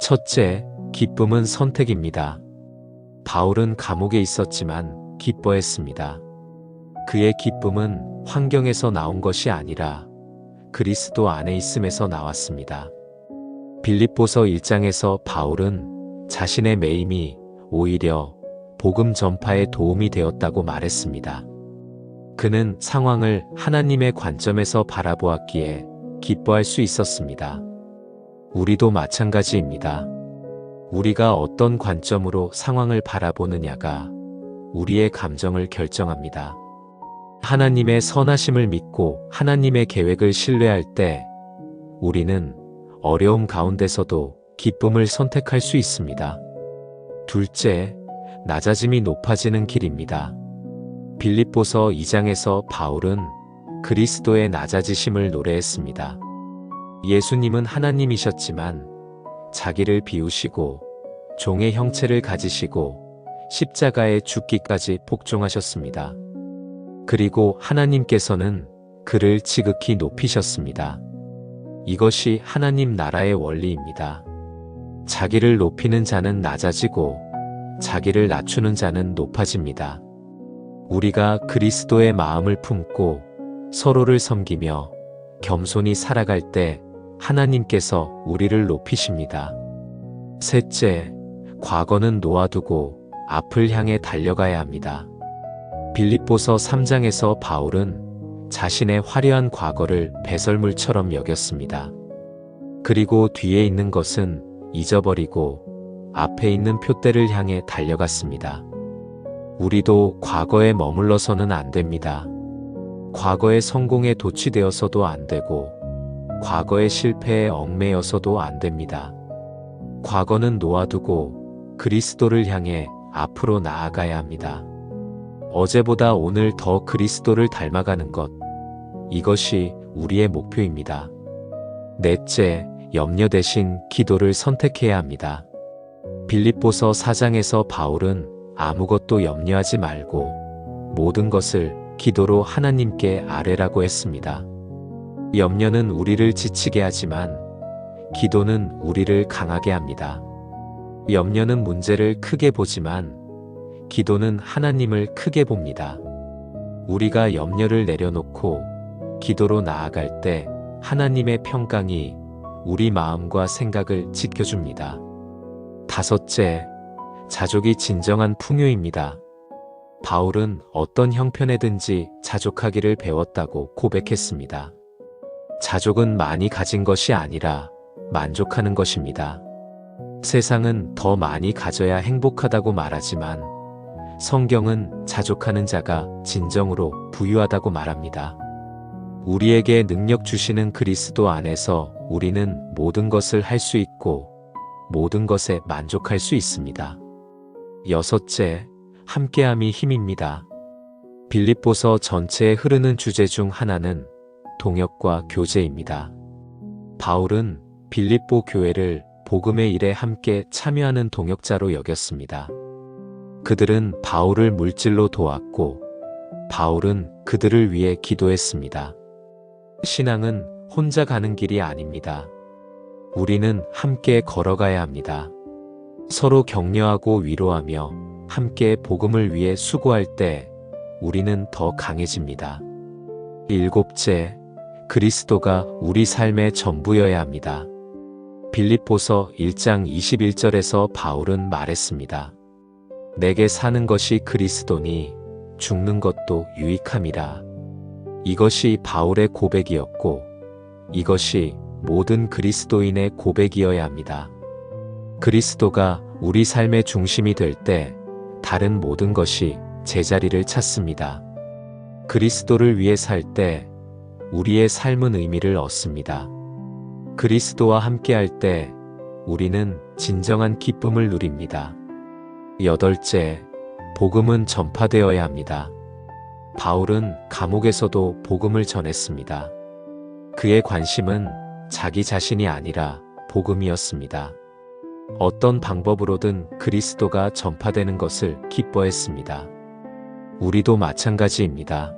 첫째, 기쁨은 선택입니다. 바울은 감옥에 있었지만 기뻐했습니다. 그의 기쁨은 환경에서 나온 것이 아니라 그리스도 안에 있음에서 나왔습니다. 빌립보서 1장에서 바울은 자신의 매임이 오히려 복음 전파에 도움이 되었다고 말했습니다. 그는 상황을 하나님의 관점에서 바라보았기에 기뻐할 수 있었습니다. 우리도 마찬가지입니다. 우리가 어떤 관점으로 상황을 바라보느냐가 우리의 감정을 결정합니다. 하나님의 선하심을 믿고 하나님의 계획을 신뢰할 때 우리는 어려움 가운데서도 기쁨을 선택할 수 있습니다. 둘째, 낮아짐이 높아지는 길입니다. 빌립보서 2장에서 바울은 그리스도의 낮아지심을 노래했습니다. 예수님은 하나님이셨지만 자기를 비우시고 종의 형체를 가지시고 십자가에 죽기까지 복종하셨습니다. 그리고 하나님께서는 그를 지극히 높이셨습니다. 이것이 하나님 나라의 원리입니다. 자기를 높이는 자는 낮아지고 자기를 낮추는 자는 높아집니다. 우리가 그리스도의 마음을 품고 서로를 섬기며 겸손히 살아갈 때 하나님께서 우리를 높이십니다. 셋째, 과거는 놓아두고 앞을 향해 달려가야 합니다. 빌립보서 3장에서 바울은 자신의 화려한 과거를 배설물처럼 여겼습니다. 그리고 뒤에 있는 것은 잊어버리고 앞에 있는 표대를 향해 달려갔습니다. 우리도 과거에 머물러서는 안 됩니다. 과거의 성공에 도취되어서도 안 되고, 과거의 실패에 얽매여서도 안 됩니다. 과거는 놓아두고 그리스도를 향해 앞으로 나아가야 합니다. 어제보다 오늘 더 그리스도를 닮아가는 것, 이것이 우리의 목표입니다. 넷째, 염려 대신 기도를 선택해야 합니다. 빌립보서 4장에서 바울은 아무것도 염려하지 말고 모든 것을 기도로 하나님께 아뢰라고 했습니다. 염려는 우리를 지치게 하지만 기도는 우리를 강하게 합니다. 염려는 문제를 크게 보지만 기도는 하나님을 크게 봅니다. 우리가 염려를 내려놓고 기도로 나아갈 때 하나님의 평강이 우리 마음과 생각을 지켜줍니다. 다섯째, 자족이 진정한 풍요입니다. 바울은 어떤 형편에든지 자족하기를 배웠다고 고백했습니다. 자족은 많이 가진 것이 아니라 만족하는 것입니다. 세상은 더 많이 가져야 행복하다고 말하지만 성경은 자족하는 자가 진정으로 부유하다고 말합니다. 우리에게 능력 주시는 그리스도 안에서 우리는 모든 것을 할 수 있고 모든 것에 만족할 수 있습니다. 여섯째, 함께함이 힘입니다. 빌립보서 전체에 흐르는 주제 중 하나는 동역과 교제입니다. 바울은 빌립보 교회를 복음의 일에 함께 참여하는 동역자로 여겼습니다. 그들은 바울을 물질로 도왔고 바울은 그들을 위해 기도했습니다. 신앙은 혼자 가는 길이 아닙니다. 우리는 함께 걸어가야 합니다. 서로 격려하고 위로하며 함께 복음을 위해 수고할 때 우리는 더 강해집니다. 일곱째, 그리스도가 우리 삶의 전부여야 합니다. 빌립보서 1장 21절에서 바울은 말했습니다. 내게 사는 것이 그리스도니 죽는 것도 유익함이라. 이것이 바울의 고백이었고 이것이 모든 그리스도인의 고백이어야 합니다. 그리스도가 우리 삶의 중심이 될 때 다른 모든 것이 제자리를 찾습니다. 그리스도를 위해 살 때 우리의 삶은 의미를 얻습니다. 그리스도와 함께할 때 우리는 진정한 기쁨을 누립니다. 여덟째, 복음은 전파되어야 합니다. 바울은 감옥에서도 복음을 전했습니다. 그의 관심은 자기 자신이 아니라 복음이었습니다. 어떤 방법으로든 그리스도가 전파되는 것을 기뻐했습니다. 우리도 마찬가지입니다.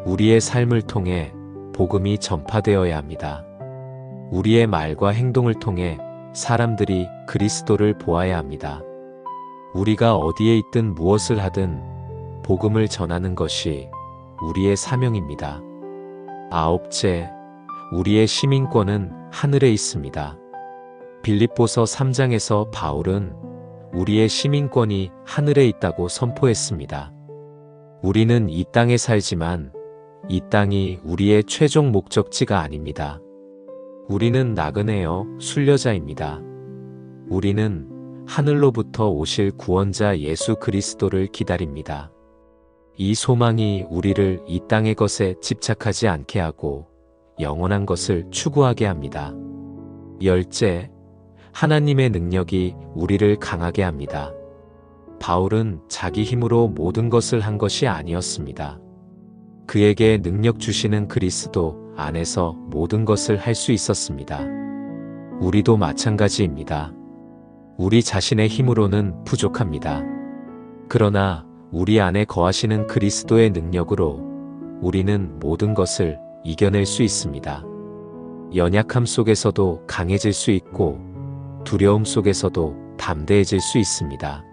우리의 삶을 통해 복음이 전파되어야 합니다. 우리의 말과 행동을 통해 사람들이 그리스도를 보아야 합니다. 우리가 어디에 있든 무엇을 하든 복음을 전하는 것이 우리의 사명입니다. 아홉째, 우리의 시민권은 하늘에 있습니다. 빌립보서 3장에서 바울은 우리의 시민권이 하늘에 있다고 선포했습니다. 우리는 이 땅에 살지만 이 땅이 우리의 최종 목적지가 아닙니다. 우리는 나그네여 순례자입니다. 우리는 하늘로부터 오실 구원자 예수 그리스도를 기다립니다. 이 소망이 우리를 이 땅의 것에 집착하지 않게 하고 영원한 것을 추구하게 합니다. 열째, 하나님의 능력이 우리를 강하게 합니다. 바울은 자기 힘으로 모든 것을 한 것이 아니었습니다. 그에게 능력 주시는 그리스도 안에서 모든 것을 할 수 있었습니다. 우리도 마찬가지입니다. 우리 자신의 힘으로는 부족합니다. 그러나 우리 안에 거하시는 그리스도의 능력으로 우리는 모든 것을 이겨낼 수 있습니다. 연약함 속에서도 강해질 수 있고 두려움 속에서도 담대해질 수 있습니다.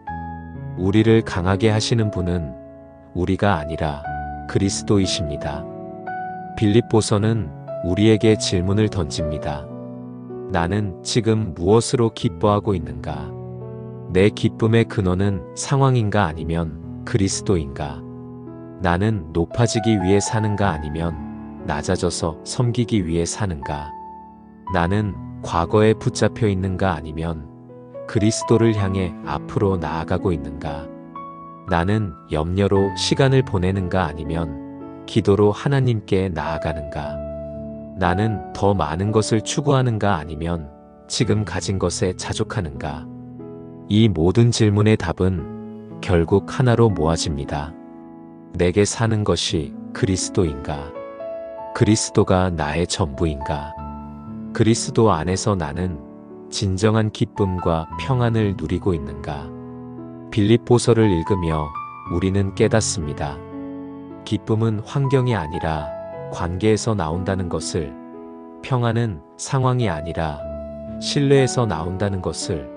우리를 강하게 하시는 분은 우리가 아니라 그리스도이십니다. 빌립보서는 우리에게 질문을 던집니다. 나는 지금 무엇으로 기뻐하고 있는가? 내 기쁨의 근원은 상황인가 아니면 그리스도인가? 나는 높아지기 위해 사는가 아니면 낮아져서 섬기기 위해 사는가? 나는 과거에 붙잡혀 있는가 아니면 그리스도를 향해 앞으로 나아가고 있는가? 나는 염려로 시간을 보내는가 아니면 기도로 하나님께 나아가는가? 나는 더 많은 것을 추구하는가 아니면 지금 가진 것에 자족하는가? 이 모든 질문의 답은 결국 하나로 모아집니다. 내게 사는 것이 그리스도인가? 그리스도가 나의 전부인가? 그리스도 안에서 나는 진정한 기쁨과 평안을 누리고 있는가? 빌립보서를 읽으며 우리는 깨닫습니다. 기쁨은 환경이 아니라 관계에서 나온다는 것을, 평안은 상황이 아니라 신뢰에서 나온다는 것을,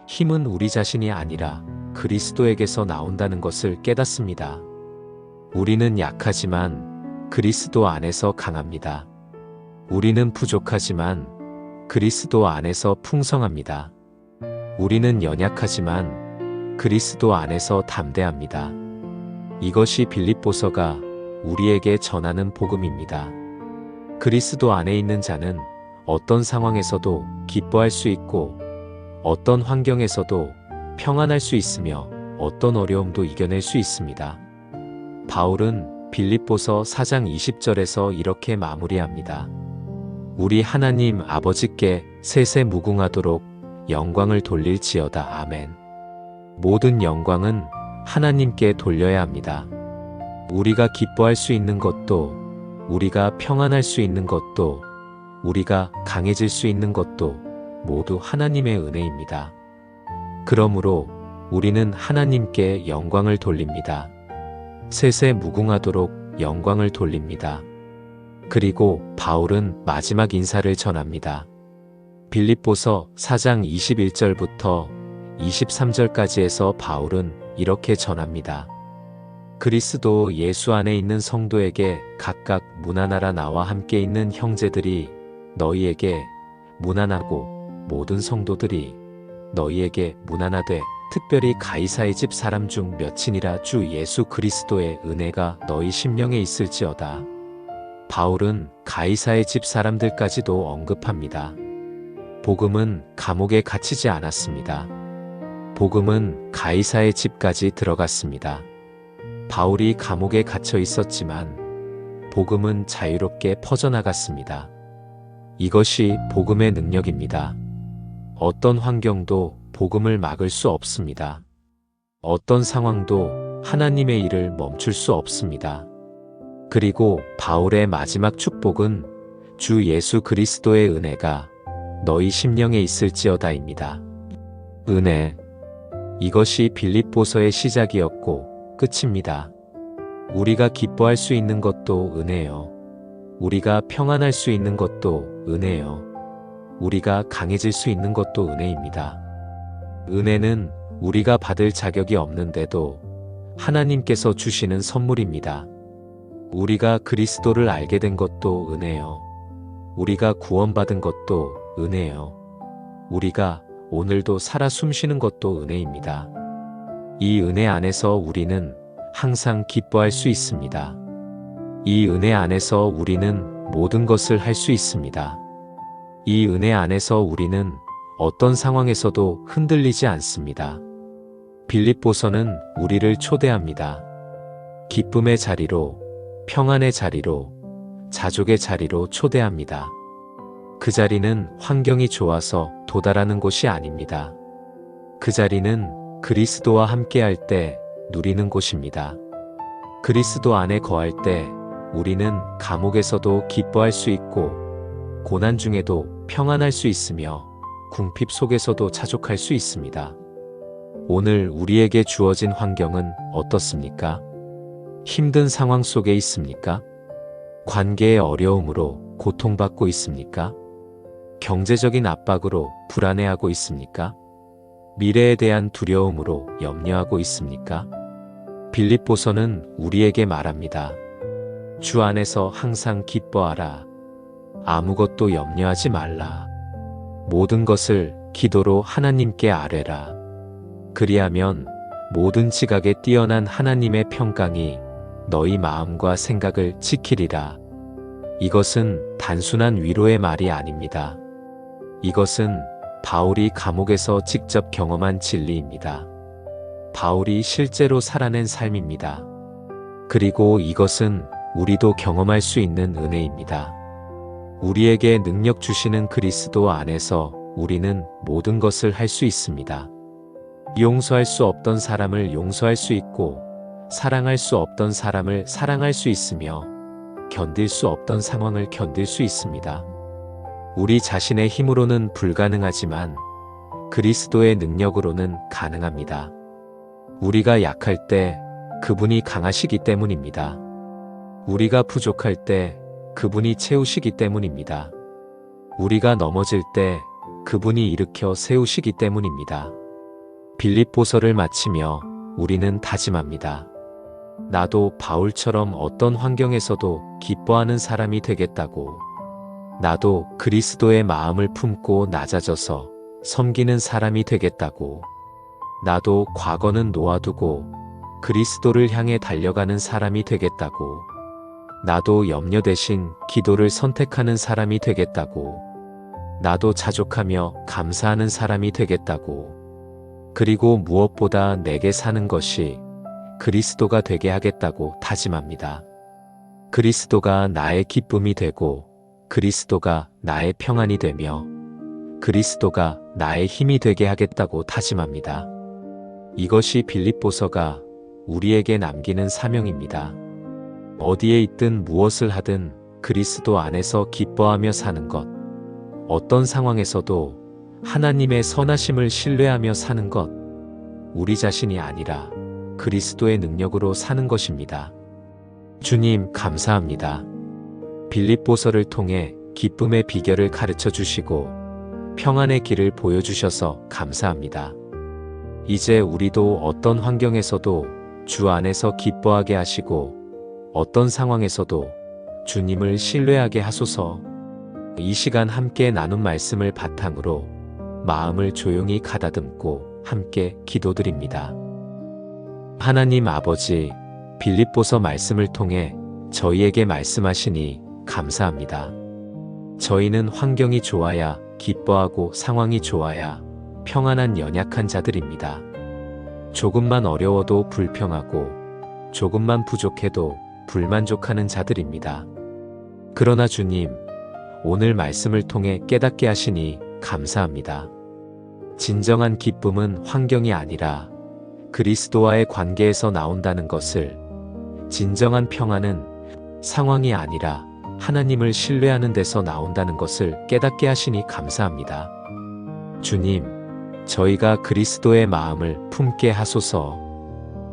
힘은 우리 자신이 아니라 그리스도에게서 나온다는 것을 깨닫습니다. 우리는 약하지만 그리스도 안에서 강합니다. 우리는 부족하지만 그리스도 안에서 풍성합니다. 우리는 연약하지만 그리스도 안에서 담대합니다. 이것이 빌립보서가 우리에게 전하는 복음입니다. 그리스도 안에 있는 자는 어떤 상황에서도 기뻐할 수 있고 어떤 환경에서도 평안할 수 있으며 어떤 어려움도 이겨낼 수 있습니다. 바울은 빌립보서 4장 20절에서 이렇게 마무리합니다. 우리 하나님 아버지께 세세 무궁하도록 영광을 돌릴지어다. 아멘. 모든 영광은 하나님께 돌려야 합니다. 우리가 기뻐할 수 있는 것도, 우리가 평안할 수 있는 것도, 우리가 강해질 수 있는 것도 모두 하나님의 은혜입니다. 그러므로 우리는 하나님께 영광을 돌립니다. 세세 무궁하도록 영광을 돌립니다. 그리고 바울은 마지막 인사를 전합니다. 빌립보서 4장 21절부터 23절까지에서 바울은 이렇게 전합니다. 그리스도 예수 안에 있는 성도에게 각각 문안하라. 나와 함께 있는 형제들이 너희에게 문안하고 모든 성도들이 너희에게 문안하되 특별히 가이사의 집 사람 중 몇이니라. 주 예수 그리스도의 은혜가 너희 심령에 있을지어다. 바울은 가이사의 집 사람들까지도 언급합니다. 복음은 감옥에 갇히지 않았습니다. 복음은 가이사의 집까지 들어갔습니다. 바울이 감옥에 갇혀 있었지만 복음은 자유롭게 퍼져나갔습니다. 이것이 복음의 능력입니다. 어떤 환경도 복음을 막을 수 없습니다. 어떤 상황도 하나님의 일을 멈출 수 없습니다. 그리고 바울의 마지막 축복은 주 예수 그리스도의 은혜가 너희 심령에 있을지어다입니다. 은혜. 이것이 빌립보서의 시작이었고 끝입니다. 우리가 기뻐할 수 있는 것도 은혜요. 우리가 평안할 수 있는 것도 은혜요. 우리가 강해질 수 있는 것도 은혜입니다. 은혜는 우리가 받을 자격이 없는데도 하나님께서 주시는 선물입니다. 우리가 그리스도를 알게 된 것도 은혜요. 우리가 구원받은 것도 은혜요. 우리가 오늘도 살아 숨쉬는 것도 은혜입니다. 이 은혜 안에서 우리는 항상 기뻐할 수 있습니다. 이 은혜 안에서 우리는 모든 것을 할 수 있습니다. 이 은혜 안에서 우리는 어떤 상황에서도 흔들리지 않습니다. 빌립보서는 우리를 초대합니다. 기쁨의 자리로, 평안의 자리로, 자족의 자리로 초대합니다. 그 자리는 환경이 좋아서 도달하는 곳이 아닙니다. 그 자리는 그리스도와 함께할 때 누리는 곳입니다. 그리스도 안에 거할 때 우리는 감옥에서도 기뻐할 수 있고 고난 중에도 평안할 수 있으며 궁핍 속에서도 자족할 수 있습니다. 오늘 우리에게 주어진 환경은 어떻습니까? 힘든 상황 속에 있습니까? 관계의 어려움으로 고통받고 있습니까? 경제적인 압박으로 불안해하고 있습니까? 미래에 대한 두려움으로 염려하고 있습니까? 빌립보서는 우리에게 말합니다. 주 안에서 항상 기뻐하라. 아무것도 염려하지 말라. 모든 것을 기도로 하나님께 아뢰라. 그리하면 모든 지각에 뛰어난 하나님의 평강이 너희 마음과 생각을 지키리라. 이것은 단순한 위로의 말이 아닙니다. 이것은 바울이 감옥에서 직접 경험한 진리입니다. 바울이 실제로 살아낸 삶입니다. 그리고 이것은 우리도 경험할 수 있는 은혜입니다. 우리에게 능력 주시는 그리스도 안에서 우리는 모든 것을 할 수 있습니다. 용서할 수 없던 사람을 용서할 수 있고, 사랑할 수 없던 사람을 사랑할 수 있으며, 견딜 수 없던 상황을 견딜 수 있습니다. 우리 자신의 힘으로는 불가능하지만 그리스도의 능력으로는 가능합니다. 우리가 약할 때 그분이 강하시기 때문입니다. 우리가 부족할 때 그분이 채우시기 때문입니다. 우리가 넘어질 때 그분이 일으켜 세우시기 때문입니다. 빌립보서를 마치며 우리는 다짐합니다. 나도 바울처럼 어떤 환경에서도 기뻐하는 사람이 되겠다고. 나도 그리스도의 마음을 품고 낮아져서 섬기는 사람이 되겠다고. 나도 과거는 놓아두고 그리스도를 향해 달려가는 사람이 되겠다고. 나도 염려 대신 기도를 선택하는 사람이 되겠다고. 나도 자족하며 감사하는 사람이 되겠다고. 그리고 무엇보다 내게 사는 것이 그리스도가 되게 하겠다고 다짐합니다. 그리스도가 나의 기쁨이 되고, 그리스도가 나의 평안이 되며, 그리스도가 나의 힘이 되게 하겠다고 다짐합니다. 이것이 빌립보서가 우리에게 남기는 사명입니다. 어디에 있든 무엇을 하든 그리스도 안에서 기뻐하며 사는 것. 어떤 상황에서도 하나님의 선하심을 신뢰하며 사는 것. 우리 자신이 아니라 그리스도의 능력으로 사는 것입니다. 주님, 감사합니다. 빌립보서를 통해 기쁨의 비결을 가르쳐 주시고 평안의 길을 보여주셔서 감사합니다. 이제 우리도 어떤 환경에서도 주 안에서 기뻐하게 하시고 어떤 상황에서도 주님을 신뢰하게 하소서. 이 시간 함께 나눈 말씀을 바탕으로 마음을 조용히 가다듬고 함께 기도드립니다. 하나님 아버지, 빌립보서 말씀을 통해 저희에게 말씀하시니 감사합니다. 저희는 환경이 좋아야 기뻐하고 상황이 좋아야 평안한 연약한 자들입니다. 조금만 어려워도 불평하고 조금만 부족해도 불만족하는 자들입니다. 그러나 주님, 오늘 말씀을 통해 깨닫게 하시니 감사합니다. 진정한 기쁨은 환경이 아니라 그리스도와의 관계에서 나온다는 것을, 진정한 평안은 상황이 아니라 하나님을 신뢰하는 데서 나온다는 것을 깨닫게 하시니 감사합니다. 주님, 저희가 그리스도의 마음을 품게 하소서.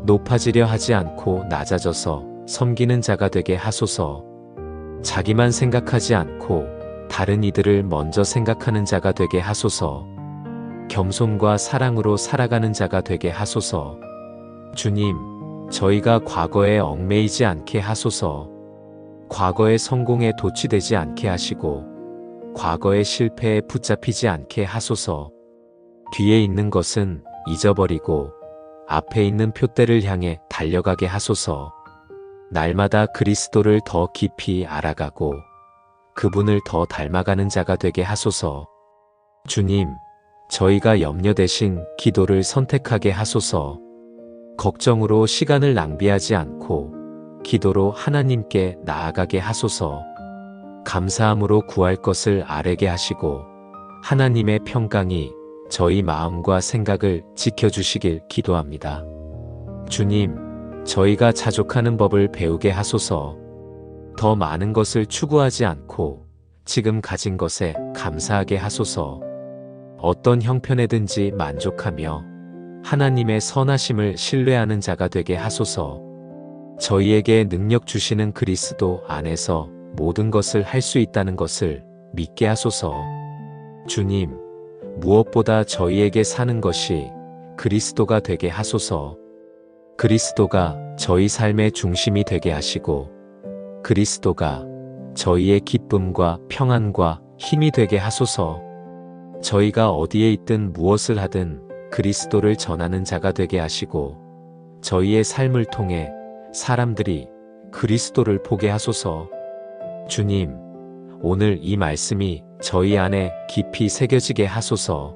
높아지려 하지 않고 낮아져서 섬기는 자가 되게 하소서. 자기만 생각하지 않고 다른 이들을 먼저 생각하는 자가 되게 하소서. 겸손과 사랑으로 살아가는 자가 되게 하소서. 주님, 저희가 과거에 얽매이지 않게 하소서. 과거의 성공에 도취되지 않게 하시고 과거의 실패에 붙잡히지 않게 하소서. 뒤에 있는 것은 잊어버리고 앞에 있는 표대를 향해 달려가게 하소서. 날마다 그리스도를 더 깊이 알아가고 그분을 더 닮아가는 자가 되게 하소서. 주님, 저희가 염려 대신 기도를 선택하게 하소서. 걱정으로 시간을 낭비하지 않고 기도로 하나님께 나아가게 하소서. 감사함으로 구할 것을 아뢰게 하시고 하나님의 평강이 저희 마음과 생각을 지켜주시길 기도합니다. 주님, 저희가 자족하는 법을 배우게 하소서. 더 많은 것을 추구하지 않고 지금 가진 것에 감사하게 하소서. 어떤 형편에든지 만족하며 하나님의 선하심을 신뢰하는 자가 되게 하소서. 저희에게 능력 주시는 그리스도 안에서 모든 것을 할 수 있다는 것을 믿게 하소서. 주님, 무엇보다 저희에게 사는 것이 그리스도가 되게 하소서. 그리스도가 저희 삶의 중심이 되게 하시고 그리스도가 저희의 기쁨과 평안과 힘이 되게 하소서. 저희가 어디에 있든 무엇을 하든 그리스도를 전하는 자가 되게 하시고 저희의 삶을 통해 사람들이 그리스도를 보게 하소서. 주님, 오늘 이 말씀이 저희 안에 깊이 새겨지게 하소서.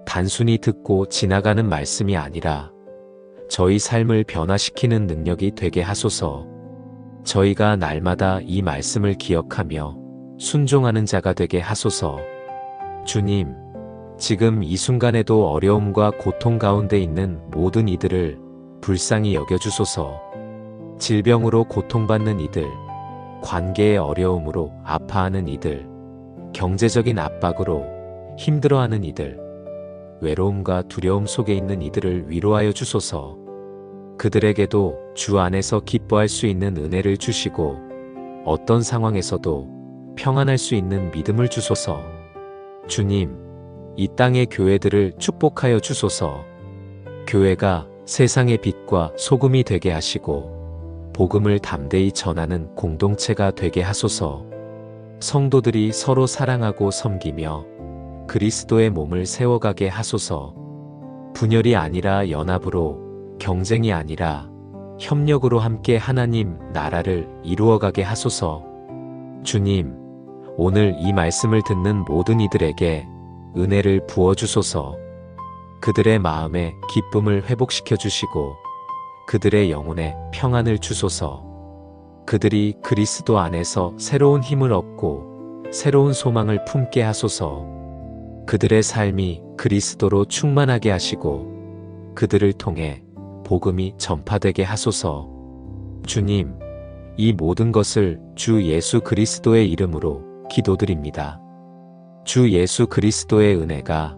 단순히 듣고 지나가는 말씀이 아니라 저희 삶을 변화시키는 능력이 되게 하소서. 저희가 날마다 이 말씀을 기억하며 순종하는 자가 되게 하소서. 주님, 지금 이 순간에도 어려움과 고통 가운데 있는 모든 이들을 불쌍히 여겨주소서. 질병으로 고통받는 이들, 관계의 어려움으로 아파하는 이들, 경제적인 압박으로 힘들어하는 이들, 외로움과 두려움 속에 있는 이들을 위로하여 주소서. 그들에게도 주 안에서 기뻐할 수 있는 은혜를 주시고 어떤 상황에서도 평안할 수 있는 믿음을 주소서. 주님, 이 땅의 교회들을 축복하여 주소서. 교회가 세상의 빛과 소금이 되게 하시고 복음을 담대히 전하는 공동체가 되게 하소서. 성도들이 서로 사랑하고 섬기며 그리스도의 몸을 세워가게 하소서. 분열이 아니라 연합으로, 경쟁이 아니라 협력으로 함께 하나님 나라를 이루어가게 하소서. 주님, 오늘 이 말씀을 듣는 모든 이들에게 은혜를 부어주소서. 그들의 마음에 기쁨을 회복시켜 주시고 그들의 영혼에 평안을 주소서. 그들이 그리스도 안에서 새로운 힘을 얻고 새로운 소망을 품게 하소서. 그들의 삶이 그리스도로 충만하게 하시고 그들을 통해 복음이 전파되게 하소서. 주님, 이 모든 것을 주 예수 그리스도의 이름으로 기도드립니다. 주 예수 그리스도의 은혜가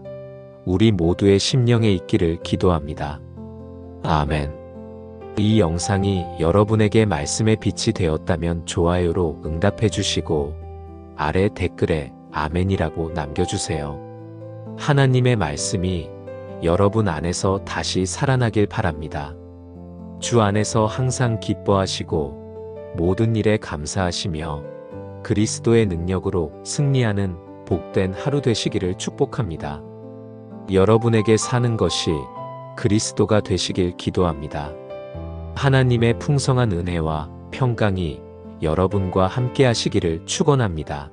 우리 모두의 심령에 있기를 기도합니다. 아멘. 이 영상이 여러분에게 말씀의 빛이 되었다면 좋아요로 응답해 주시고 아래 댓글에 아멘이라고 남겨주세요. 하나님의 말씀이 여러분 안에서 다시 살아나길 바랍니다. 주 안에서 항상 기뻐하시고 모든 일에 감사하시며 그리스도의 능력으로 승리하는 복된 하루 되시기를 축복합니다. 여러분에게 사는 것이 그리스도가 되시길 기도합니다. 하나님의 풍성한 은혜와 평강이 여러분과 함께 하시기를 축원합니다.